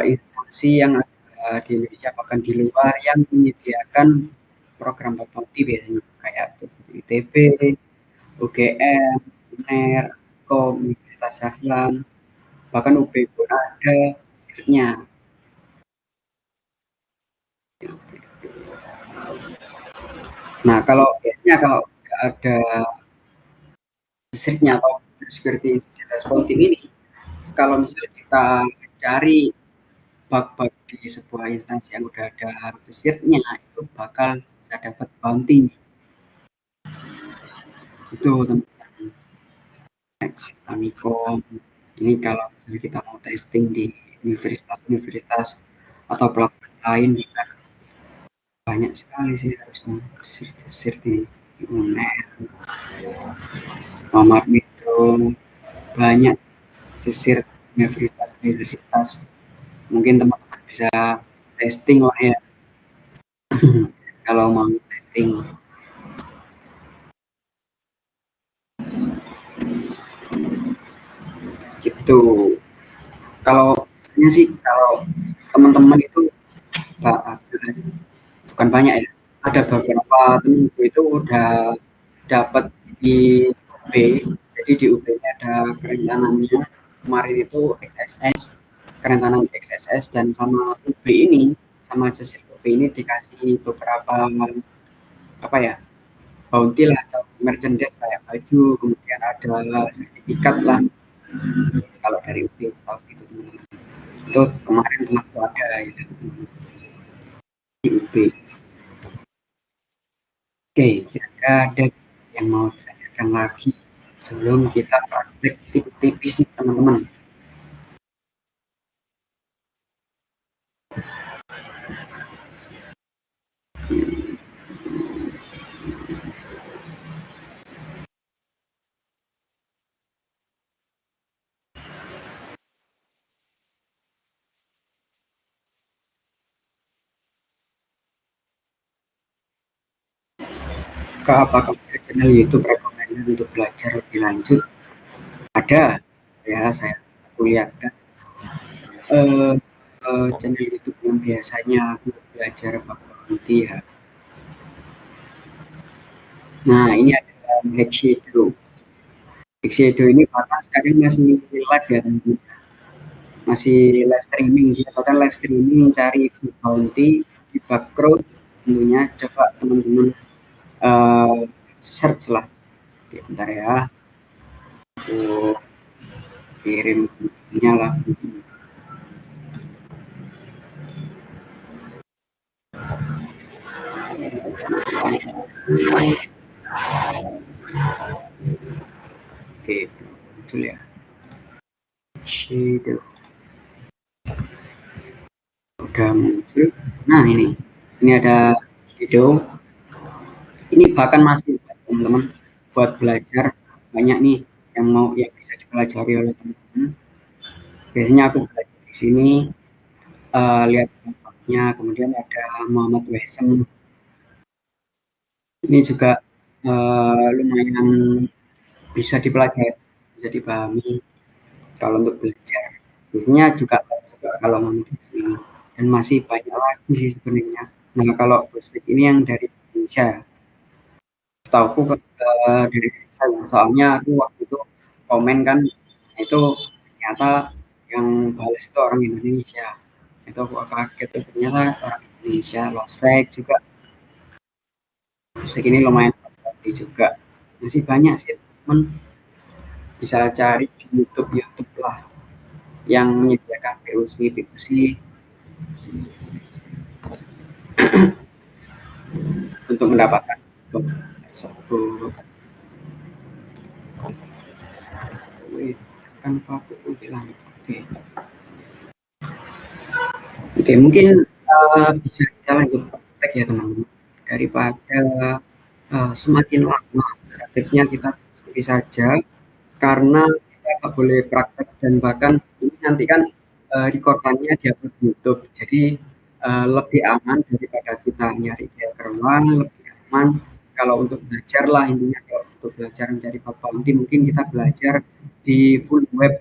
instansi yang ada di Indonesia bahkan di luar yang menyediakan program bounty biasanya kayak ITB, UGM, UNER, KOM, Universitas Sahlam, bahkan UB pun ada sirnya. Nah kalau biasanya kalau ada sirnya atau security incident response team ini, kalau misalnya kita cari bug-bug di sebuah instansi yang udah ada sirnya, itu bakal bisa dapat bounty. Itu teman-teman. Amikom. Ini kalau misalnya kita mau testing di universitas-universitas atau platform lain, banyak sekali sih harusnya desir-desir di UNER, Muhammad Metro, banyak desir universitas-universitas. Mungkin teman-teman bisa testing lah ya, kalau mau testing gitu. Kalau misalnya sih kalau teman-teman itu bukan banyak ya, ada beberapa temenku itu udah dapat di UB, jadi di UB-nya ada kerentanannya kemarin itu XSS, kerentanan XSS, dan sama UB ini, sama Jasir UB ini dikasih beberapa apa ya, bounty lah atau merchandise kayak baju, kemudian ada sertifikat lah kalau dari UB tahu gitu teman-teman. Itu kemarin temanku ada gitu, di UB. Oke, kira-kira ada yang mau ditanyakan lagi sebelum kita praktek tipis-tipis nih teman-teman. Kak, apakah ada channel YouTube rekomendasi untuk belajar lebih lanjut? Ada, ya saya aku lihat kan eh, channel YouTube yang biasanya aku belajar nanti ya. Nah, ini ada Hack Shadow. Hack Shadow ini bahkan sekarang masih live ya teman-teman. Masih live streaming, dia bahkan live streaming cari bounty di background tentunya. Coba teman-teman eh, search lah. Oke, bentar ya, aku kirim linknya lah. Oke, betul ya. Shadow udah muncul. Nah, ini ada shadow. Ini bahkan masih teman-teman buat belajar banyak nih yang mau yang bisa dipelajari oleh teman-teman. Biasanya aku belajar di sini, lihat tampaknya, kemudian ada Muhammad Wesem. Ini juga lumayan bisa dipelajari, bisa dipahami kalau untuk belajar. Biasanya juga kalau mau di sini, dan masih banyak lagi sih sebenarnya. Nah, kalau Gojek ini yang dari Indonesia, setauku dari Indonesia ya. Soalnya aku waktu itu komen kan, itu ternyata yang balas itu orang Indonesia. Itu aku kaget, itu ternyata orang Indonesia. Losek juga, Losek ini lumayan populer juga. Masih banyak sih teman, bisa cari di YouTube YouTube lah yang menyediakan POC untuk mendapatkan tersebut. Wih, kan aku bilang oke. Oke, mungkin bisa kita lanjut praktek ya teman-teman. Daripada semakin lama prakteknya, kita seperti saja, karena kita nggak boleh praktek, dan bahkan ini nanti kan rekordannya diupload di YouTube. Jadi lebih aman daripada kita nyari di hackerone, lebih aman kalau untuk belajar lah intinya. Kalau untuk belajar mencari bug bounty, mungkin kita belajar di full web,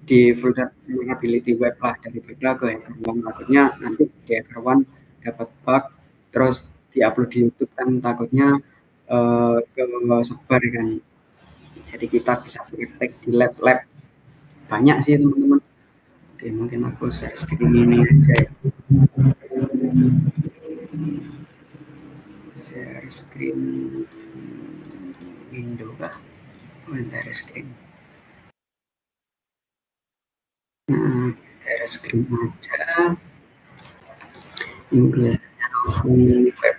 di vulnerability web lah, daripada ke HackerOne. Takutnya nanti di HackerOne dapat bug terus diupload di YouTube kan, takutnya ke sebar kan. Jadi kita bisa praktek di lab-lab banyak sih teman-teman. Oke, mungkin aku share screen ini aja ya. Share screen window kah? Oh, share screen. Nah, share screen aja. Ini biasanya full web.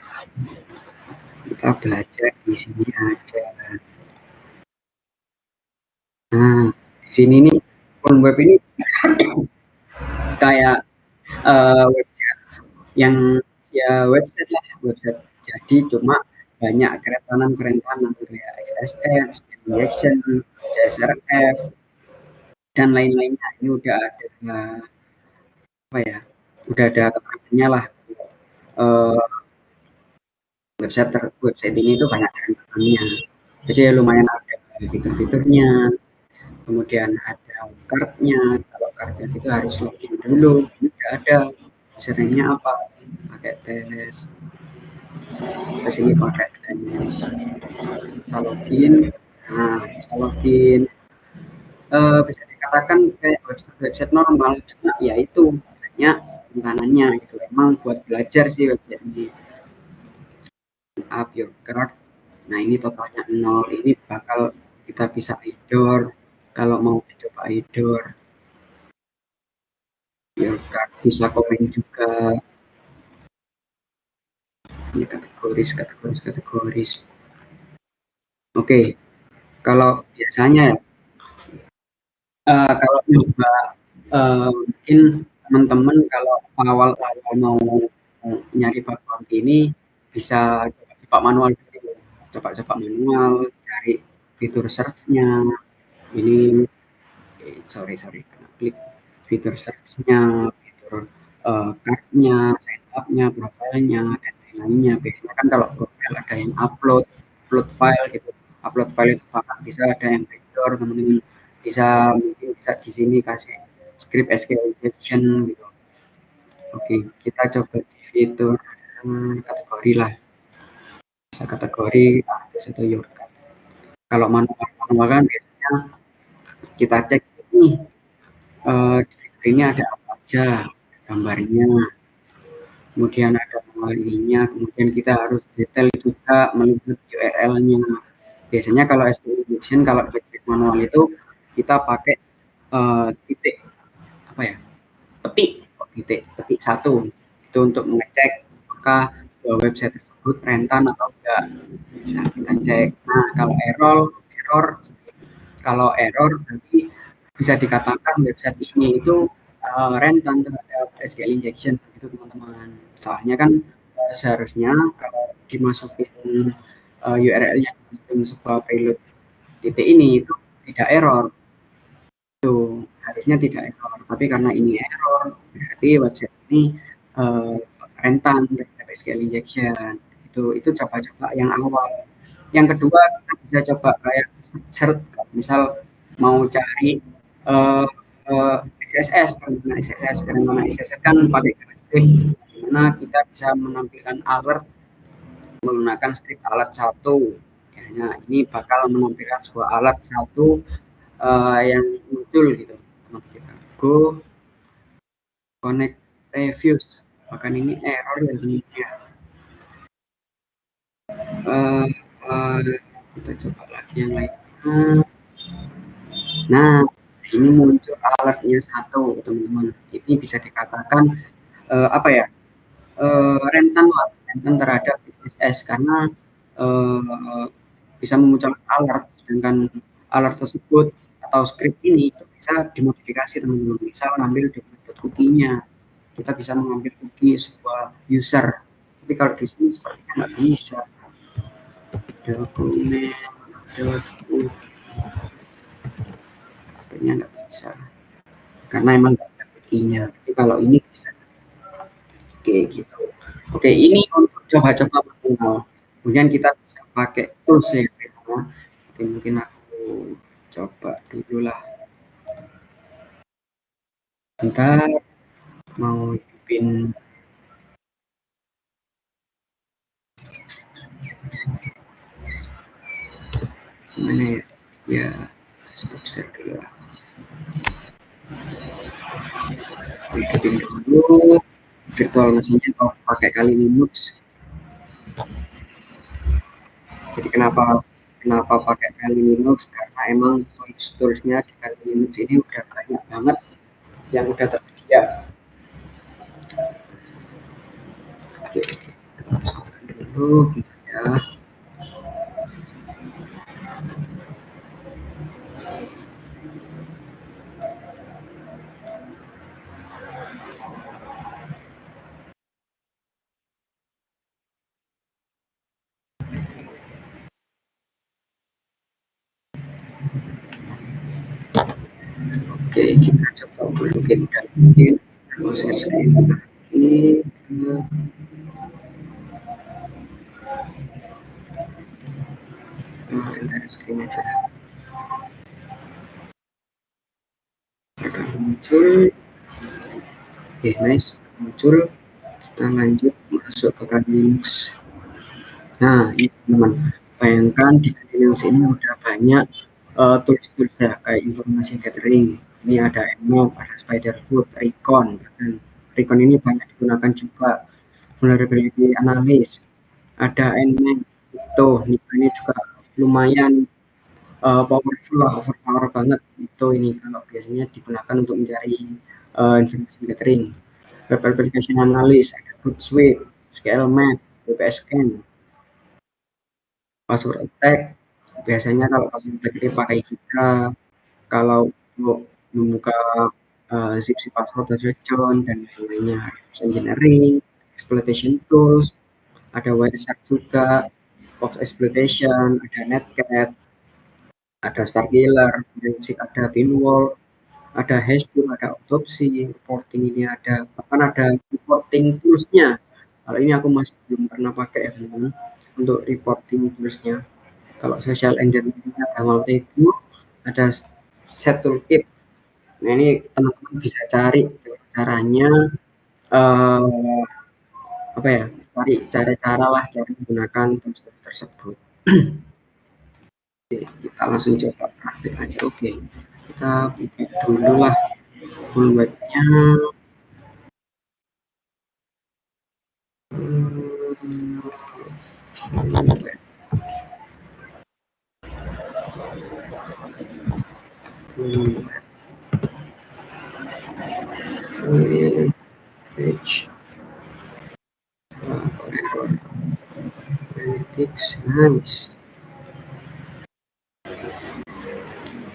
Kita belajar di sini aja. Nah, di sini nih full web ini kayak website. Yang ya website lah, website. Jadi cuma banyak kerentanan-kerentanan kayak XSS, injection, CSRF, dan lain-lainnya. Ini udah ada apa ya? Udah ada keterangannya lah. Eh, website ini tuh banyak kerentanannya. Jadi ya lumayan ada fitur-fiturnya, kemudian ada cardnya. Kalau cardnya itu harus login dulu, ini udah ada. Username-nya apa? Pakai tes, terus ini pakai tes. Kita login, nah bisa login. Bisa dikatakan kayak website normal, cuma ya itu banyak rentanannya gitu. Emang buat belajar sih website ini. Up your card. Nah ini totalnya nol. Ini bakal kita bisa idor. Kalau mau coba idor, your card bisa komen juga. Ini kategoris, kategoris, kategoris. Oke, kalau biasanya ya, kalau nyoba mungkin teman-teman kalau awal-awal mau nyari bantuan ini bisa coba manual dulu. Coba-coba manual, cari fitur search-nya. Ini sorry sorry kena klik fitur search-nya, fitur card-nya, setup-nya, profile-nya, dan lain-lainnya. Biasanya kan kalau profile ada yang upload, upload file gitu. Upload file itu bahkan bisa ada yang backdoor, teman-teman bisa mungkin bisa di sini kasih script SQL injection gitu. Oke, kita coba di fitur kategori lah. Bisa kategori artis atau your card. Kalau manual kan biasanya kita cek nih di fitur ini ada apa aja, gambarnya, kemudian ada ininya, kemudian kita harus detail juga melihat URL-nya. Biasanya kalau SQL injection, kalau cek manual itu kita pakai titik apa ya, petik, titik petik satu itu untuk mengecek apakah sebuah website tersebut rentan atau enggak. Bisa kita cek. Nah kalau error kalau error berarti bisa dikatakan website ini itu rentan terhadap SQL injection gitu teman-teman. Soalnya kan seharusnya kalau dimasukin URL-nya dimasukin sebuah payload titik ini itu tidak error, itu harusnya tidak error. Tapi karena ini error, berarti website ini uh, rentan terhadap SQL injection. Itu coba-coba yang awal. Yang kedua kita bisa coba kayak search, misal mau cari uh, XSS, karena XSS kan pakai JavaScript, dimana kita bisa menampilkan alert menggunakan script alert satu. Ya, nah, ini bakal menampilkan sebuah alert satu yang muncul gitu. Nah, kita go connect reviews. Bahkan ini error ya teman-teman. Uh, uh, kita coba lagi yang lain. Nah, ini muncul alertnya satu teman-teman. Ini bisa dikatakan apa ya, rentan lah, rentan terhadap XS karena uh, bisa memunculkan alert, sedangkan alert tersebut atau script ini itu bisa dimodifikasi teman-teman. Misal ngambil dokumen cookie-nya, kita bisa mengambil cookie sebuah user. Tapi kalau di sini sepertinya nggak bisa. Dokumen cookie sepertinya nggak bisa karena emang nggak ada cookie-nya. Tapi kalau ini bisa. Oke gitu. Oke ini untuk coba-coba manual. Kemudian kita bisa pakai tools ya. Oke mungkin aku coba dulu lah. Bentar mau hidupin mana ya? Ya stop share dulu lah. Hidupin dulu virtual mesinnya atau pakai kali Linux. Jadi kenapa kenapa pakai kali Linux? Karena emang toolsnya di kali Linux ini udah banyak banget yang udah tersedia. Oke, kita masukkan dulu ya. Oke, kita coba dulu kita mungkin aku share screen lagi ke bentar screen aja. Ada muncul, oke nice muncul. Kita lanjut masuk ke Kali Linux. Nah, ini teman, bayangkan di Kali Linux ini udah banyak tools-tools ya kayak informasi gathering. Ini ada Nmap, ada Spiderfoot, Recon, bahkan Recon ini banyak digunakan juga vulnerability analysis. Ada Nmap, itu ini juga lumayan powerful lah, overpower banget itu ini kalau biasanya digunakan untuk mencari information gathering. Web application analysis, ada Hootsuite, SQLmap, WPS scan, password attack. Biasanya kalau password attack ini pakai kita kalau untuk membuka zip password atau John dan lain-lainnya. Engineering, exploitation tools, ada Wireshark juga, Fox exploitation, ada Netcat, ada Starkiller, Forensic, ada Pinwall, ada Hashbook, ada autopsi, reporting ini ada, bahkan ada reporting toolsnya. Kalau ini aku masih belum pernah pakai ya teman-teman untuk reporting toolsnya. Kalau social engineering ada Multiview, ada set toolkit. Nah ini teman-teman bisa cari caranya eh, apa ya, cari cara-cara lah cara menggunakan tools tersebut. Oke, kita langsung coba praktik aja. Oke, kita buka dulu lah full webnya. Hmm, hmm, page analytics nice.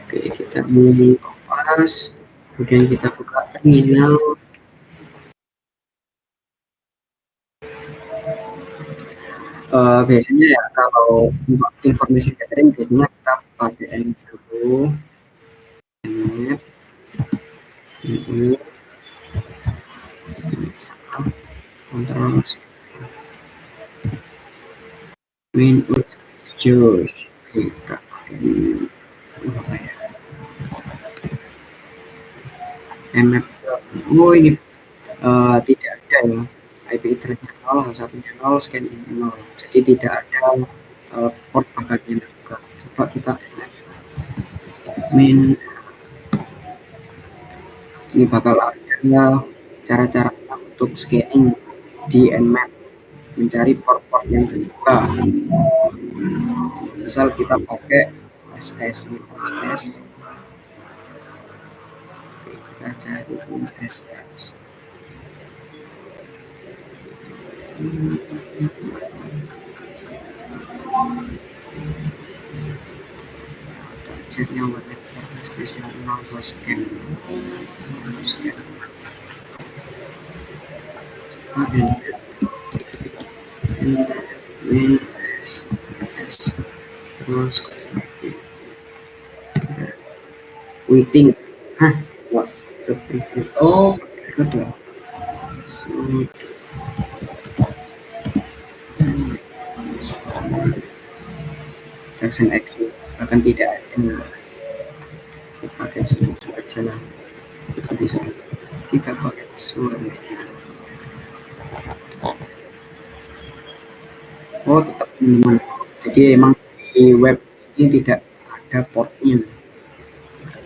Oke, kita ini kompas, kemudian kita buka terminal. Biasanya ya kalau untuk informasi gathering biasanya kita pakai ini dulu, ini, kontrol input choose kita pakai apa ya, map. Oh ini tidak ada ya IP address-nya 0, HP-nya 0, scan in 0, jadi tidak ada port bakatnya juga. Coba kita main, ini bakal ada cara-cara untuk scanning di Nmap, mencari port-port yang terbuka. Misal kita pakai SS, kita cari SS. Chatnya warna spesial 0 scan. Terus waiting, hah, what the previous, oh betul, transaction access akan tidak ada, pakai aja lah, bisa kita pakai suara. Oh tetap teman, jadi emang di web ini tidak ada portnya,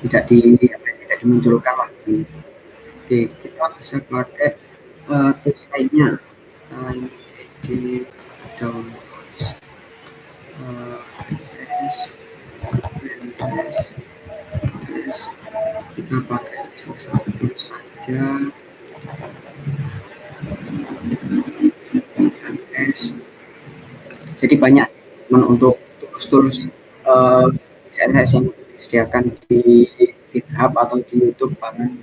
tidak tidak dimunculkan lah. Oke, kita bisa pakai tools lainnya. Ini jadi downloads, s, kita pakai saja. S. Jadi banyak untuk tools CSS yang disediakan di GitHub atau di YouTube, bahkan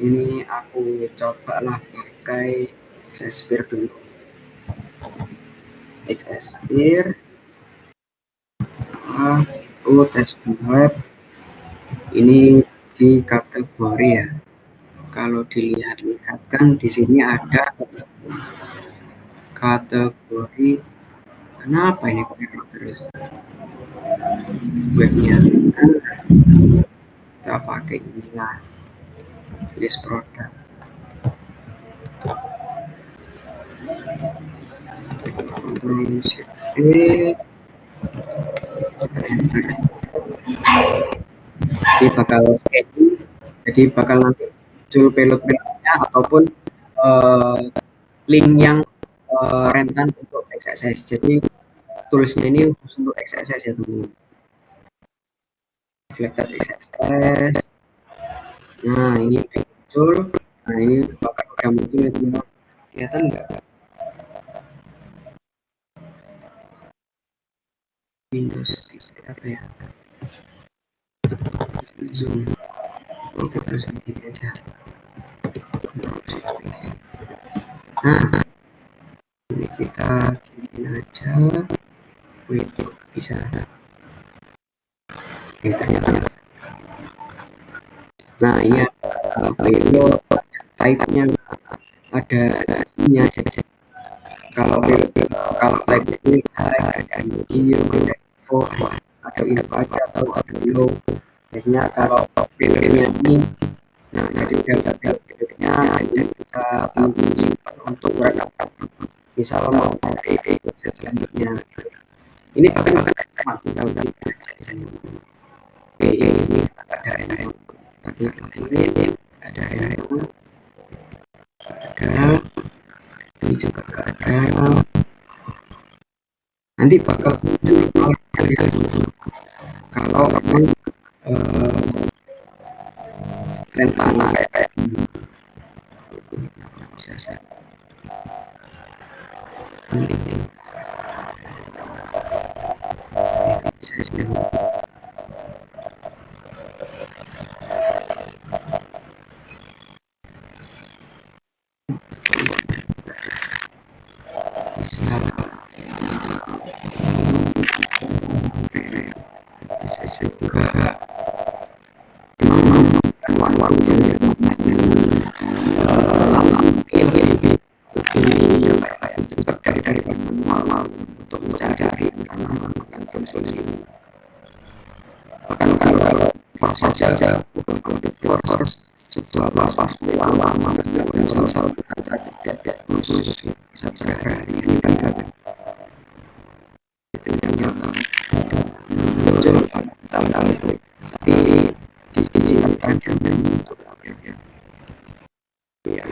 ini aku cobalah pakai Xsphere dulu. Xsphere, tes web ini Di kategori ya, kalau dilihat-lihat kan di sini ada kategori, kenapa ini kok error terus webnya? Kita pakai inilah list produk, Ctrl Shift D, enter. Jadi bakal schedule, jadi bakal nanti muncul payload-nya ataupun uh, link yang rentan untuk XSS. Jadi tulisnya ini khusus untuk XSS ya teman-teman. Reflected XSS. Nah ini muncul. Nah ini bakal udah muncul ya teman-teman. Kelihatan nggak? Windows apa ya? Zoom. Oh kita zoom gini aja. Nah ini kita gini aja. Wait, bisa. Oke, ternyata. Nah ini ada payload type-nya, ada isinya aja. Kalau type-nya ini ada video, ada info, ada info aja atau audio. Biasanya kalau payloadnya ini, nah jadi udah payloadnya, jadi bisa teman-teman simpan untuk backup. Misal mau cari website selanjutnya, ini bahkan tinggal di ini ada yang tadi ada ini juga ada, nanti bakal muncul kalau memang rentan kayak ini. Saja setelah pas lama dan salah kata tidak khusus bisa berhari ini banyak muncul tentang itu, tapi di sini kan untuk ya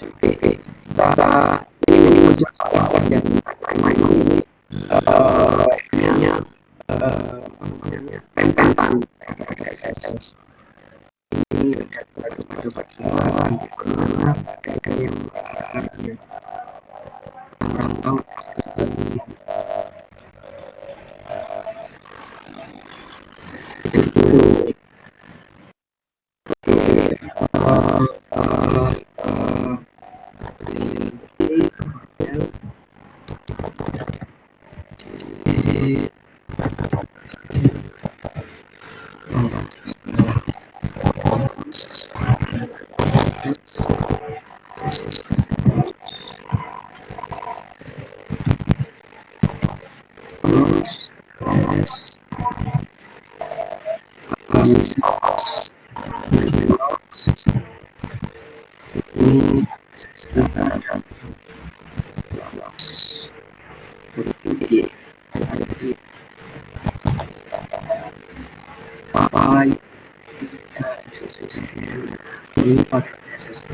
oke kita ini muncul awal yang main ini pentan ini ada perjuangan bagaimana ada yang merantau ini pakai ini pakai CSS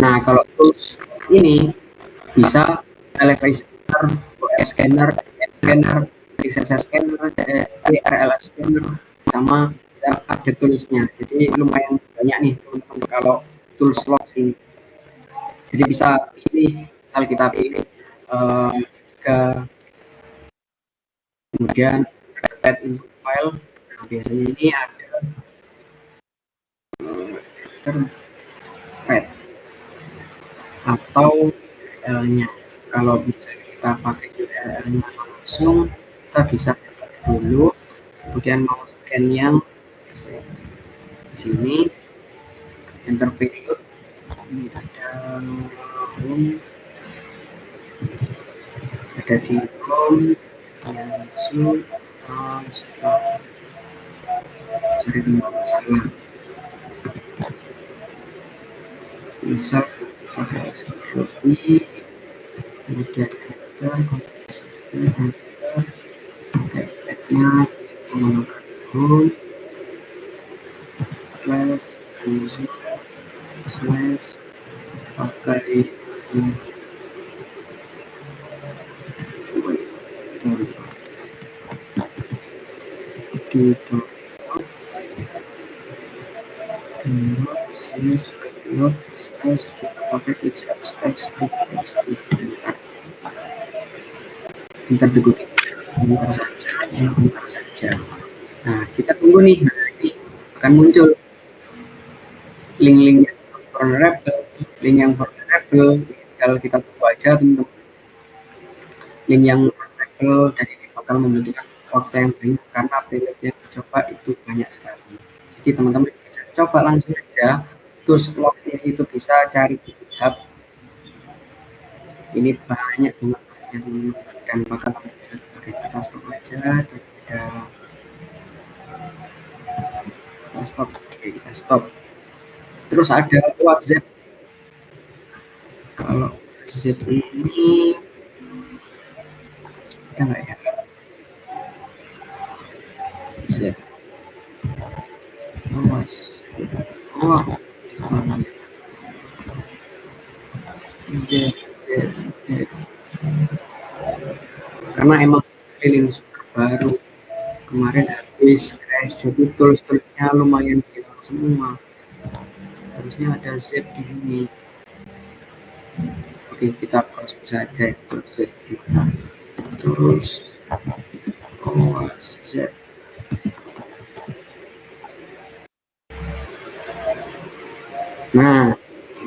nah kalau tools ini bisa LFI scanner, CSS scanner, CRLF scanner, sama ada toolsnya. Jadi lumayan banyak nih teman-teman kalau tools log sini. Jadi bisa pilih, misal kita pilih ke kemudian add input file. Nah, biasanya ini ada terpet atau URL-nya. Kalau bisa kita pakai URL-nya langsung, kita bisa dulu, kemudian mau scan yang di sini, enter payload, ini ada home, ada di home, langsung cari masalah. Misal pakai SQL, kemudian header, pakai tag-nya menggunakan home slash user slash pakai di slash payload slash kita pakai xxx bentar tunggu, bentar saja. Nah, kita tunggu nih. Nah, ini akan muncul link-link yang vulnerable, link yang vulnerable. Kalau kita tunggu aja teman-teman. Link yang vulnerable dan ini bakal membutuhkan waktu yang banyak karena payload yang dicoba itu banyak sekali. Jadi teman-teman bisa coba langsung aja. Terus login itu bisa cari di GitHub. Ini banyak banget pastinya teman-teman dan bakal kita stop aja daripada stop. Oke, kita stop. Terus ada WhatsApp. Kalau WhatsApp ini ada nggak ya? WhatsApp. Oh, Z. Karena emang lilin super baru kemarin habis crash, jadi tools-toolsnya lumayan hilang semua. Harusnya ada zip di sini. Oke, kita proses saja zip kita. Terus zip. Nah,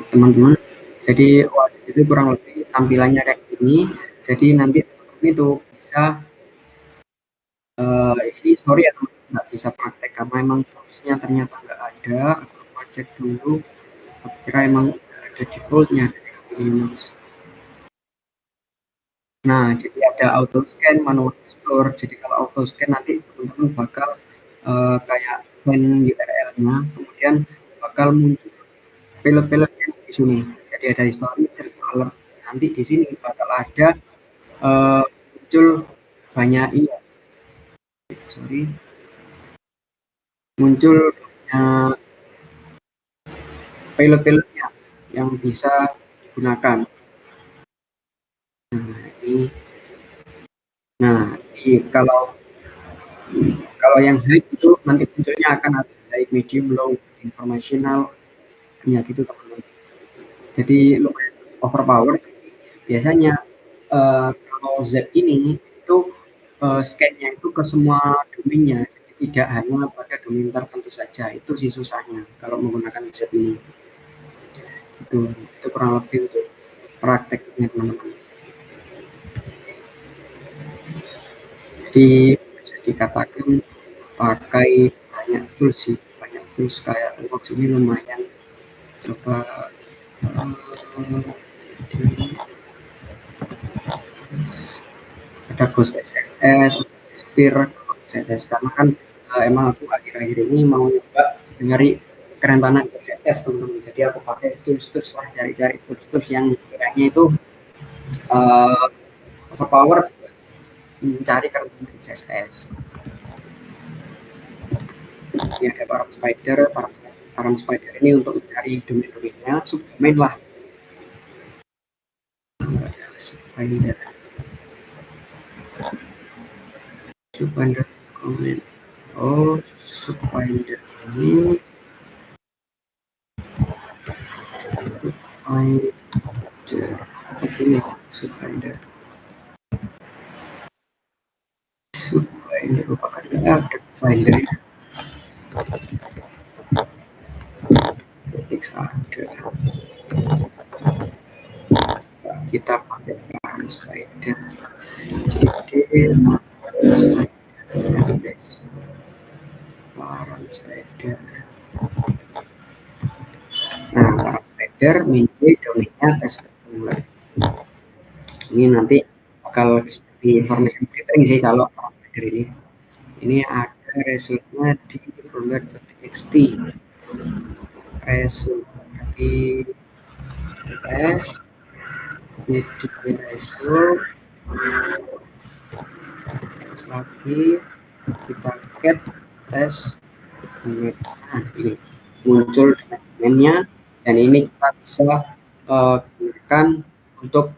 teman-teman, jadi itu kurang lebih tampilannya kayak gini. Jadi nanti ini tuh bisa ini sorry ya teman-teman, nggak bisa praktek karena emang toolsnya ternyata nggak ada. Aku cek dulu, aku kira emang ada defaultnya dari Linux. Nah, jadi ada auto scan, manual explore. Jadi kalau auto scan nanti teman-teman bakal kayak scan URL-nya, kemudian bakal muncul payload-payloadnya di sini. Jadi ada history, search alert. Nanti di sini bakal ada muncul banyak ini. Sorry, muncul banyak payload-payloadnya yang bisa digunakan. Nah, kalau yang high itu nanti munculnya akan ada high, medium, low, informational, ya gitu teman-teman. Jadi lumayan overpower. Biasanya kalau Z ini itu scan-nya itu ke semua domainnya, jadi tidak hanya pada domain tertentu saja. Itu sih susahnya kalau menggunakan Z ini. Itu kurang lebih untuk prakteknya teman-teman. Jadi bisa dikatakan pakai banyak tools sih, banyak tools kayak Linux ini lumayan. Coba ada Ghost XSS, Sphere, XSS karena kan emang aku akhir-akhir ini mau nyoba nyari kerentanan XSS teman-teman. Jadi aku pakai tools lah, cari-cari tools yang kiranya itu overpower mencari kerentanan XSS. Ini ada Param Spider. Param Spider ini untuk mencari domain-domainnya, subdomain lah. Spider. Subfinder comment. Oh, Subfinder ini begini, Subfinder Ini merupakan ada Finder ya. X ada. Kita pakai Parent Spider. Jadi Parent Spider. Nah, Parent Spider mini domainnya tes formular. Ini nanti bakal di information filtering sih kalau Parent Spider ini. Ini ada resultnya di formular.txt. Result di tes jadi result lagi kita get tes ini muncul dokumennya dan ini kita bisa gunakan untuk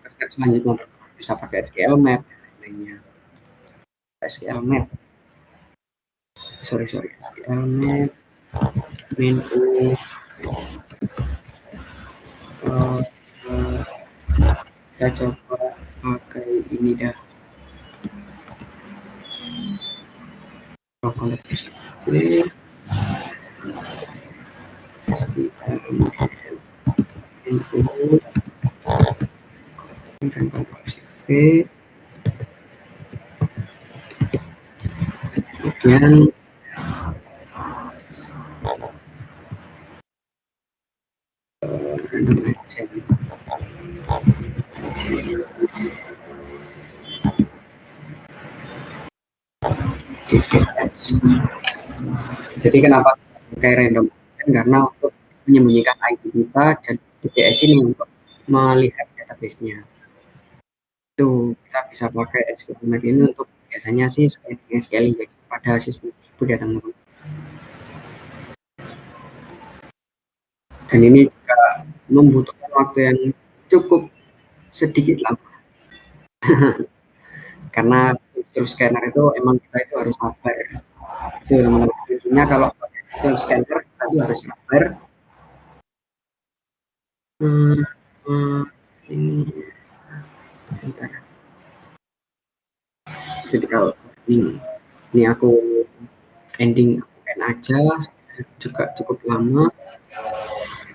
step selanjutnya, bisa pakai SQL map lainnya. SQL map SQL map menu kita coba pakai ini dah kemudian random agent DPS. Jadi kenapa pakai random agent? Karena untuk menyembunyikan ID kita dan DPS ini untuk melihat database-nya. Itu kita bisa pakai SQL map ini untuk biasanya sih scaling pada sistem itu ya teman-teman. Dan ini juga membutuhkan waktu yang cukup sedikit lama. Karena tool scanner itu emang kita itu harus sabar. Itu teman-teman. Intinya kalau pakai tool scanner kita itu harus sabar. Ini bentar. Jadi kalau ini aku ending aja juga cukup lama.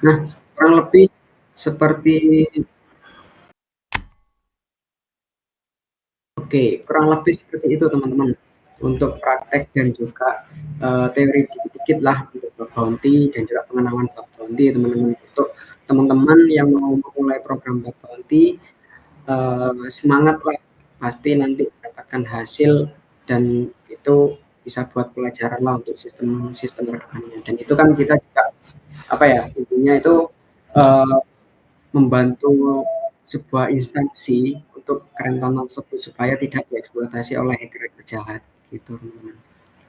Nah, kurang lebih seperti kurang lebih seperti itu teman-teman untuk praktek dan juga teori dikit-dikit lah untuk bug bounty dan juga pengenalan bug bounty teman-teman. Untuk teman-teman yang mau memulai program bug bounty, semangat lah, pasti nanti mendapatkan hasil dan itu bisa buat pelajaran lah untuk sistem kedepannya. Dan itu kan kita juga intinya itu membantu sebuah instansi untuk kerentanan tersebut supaya tidak dieksploitasi oleh hacker jahat gitu teman-teman.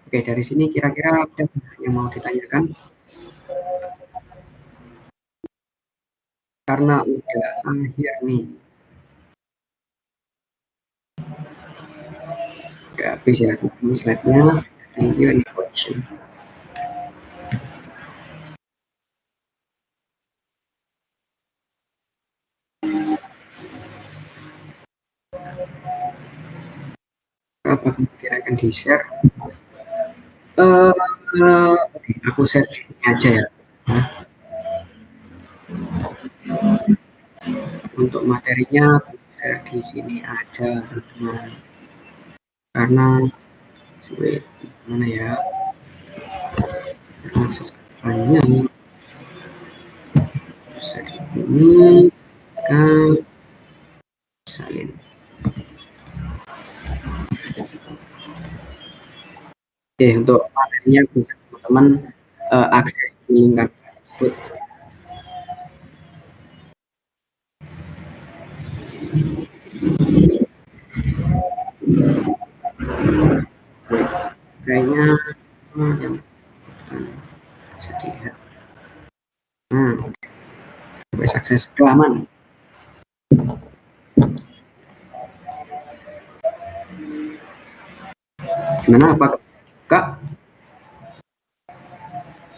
Oke, dari sini kira-kira ada yang mau ditanyakan? Karena udah akhir nih. Udah habis ya ini slide-nya. Thank you and watching. Apa kira akan di-share? Aku share di sini aja ya. Untuk materinya share di sini aja teman-teman. Karena mana ya? Akses kedepannya share di sini kan salin. Oke, untuk materinya bisa teman-teman akses di link tersebut. Kayaknya yang bisa dilihat. Sampai akses ke halaman. Gimana, apa Kak?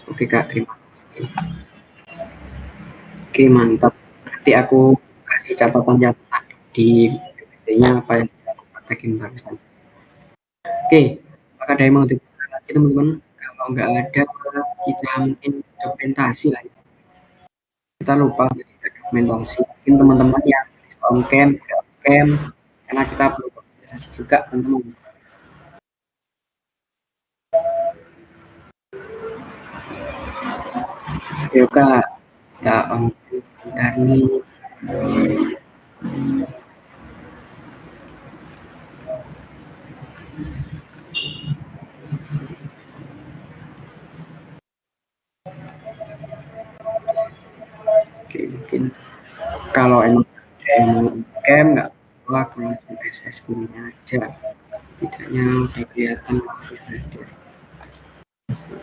Oke Kak, terima kasih. Oke, mantap. Nanti aku kasih catatan di PPT-nya apa yang aku praktekin barusan. Oke, apakah ada yang mau ditanyakan lagi teman-teman? Kalau nggak ada, kita mungkin dokumentasi lah ya. Kita lupa tadi ke dokumentasi. Mungkin teman-teman yang on cam, tidak on cam, karena kita perlu dokumentasi juga teman-teman. Ayo Kak, kita on cam bentar nih. Oke, mungkin kalau emang ada yang mau on cam, nggak apa-apa, aku langsung SS screen-nya aja. Tidaknya udah kelihatan ada.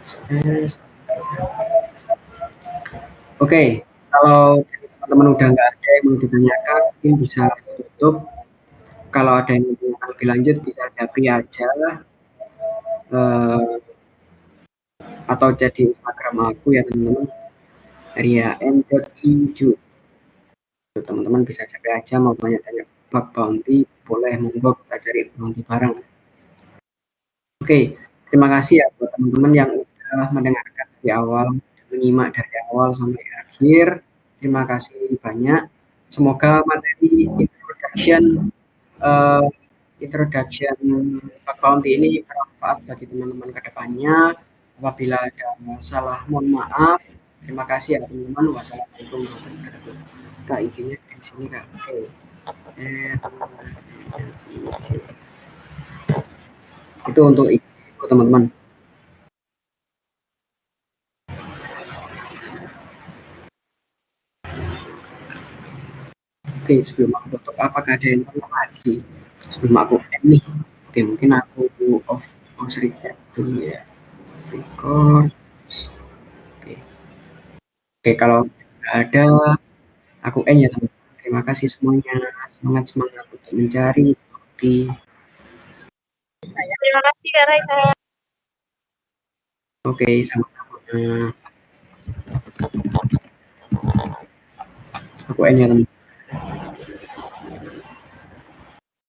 SS. Oke, kalau teman-teman udah nggak ada yang mau ditanyakan, mungkin bisa tutup. Kalau ada yang mau ditanyakan lebih lanjut, bisa japri aja eh, atau chat di Instagram aku ya teman-teman, rian.iju. Teman-teman bisa japri aja mau tanya-tanya bug bounty, boleh monggo kita cari bounty bareng. Oke, terima kasih ya buat teman-teman yang udah mendengarkan dari awal, menyimak dari awal sampai akhir. Terima kasih banyak. Semoga materi eh, introduction bug bounty ini bermanfaat bagi teman-teman ke depannya. Apabila ada salah, mohon maaf. Terima kasih ya teman-teman. Wassalamualaikum warahmatullahi wabarakatuh. Kak, IG-nya di sini Kak. Oke. Eh, itu untuk teman-teman. Oke, sebelum aku tutup, apakah ada yang tanya lagi? Sebelum aku end nih. Oke, mungkin aku off record dulu ya. Record. Oke, oke kalau nggak ada, aku end ya teman. Terima kasih semuanya. Semangat semangat untuk mencari bukti. Terima kasih Kak Raika. Oke, sama-sama. Aku end ya teman.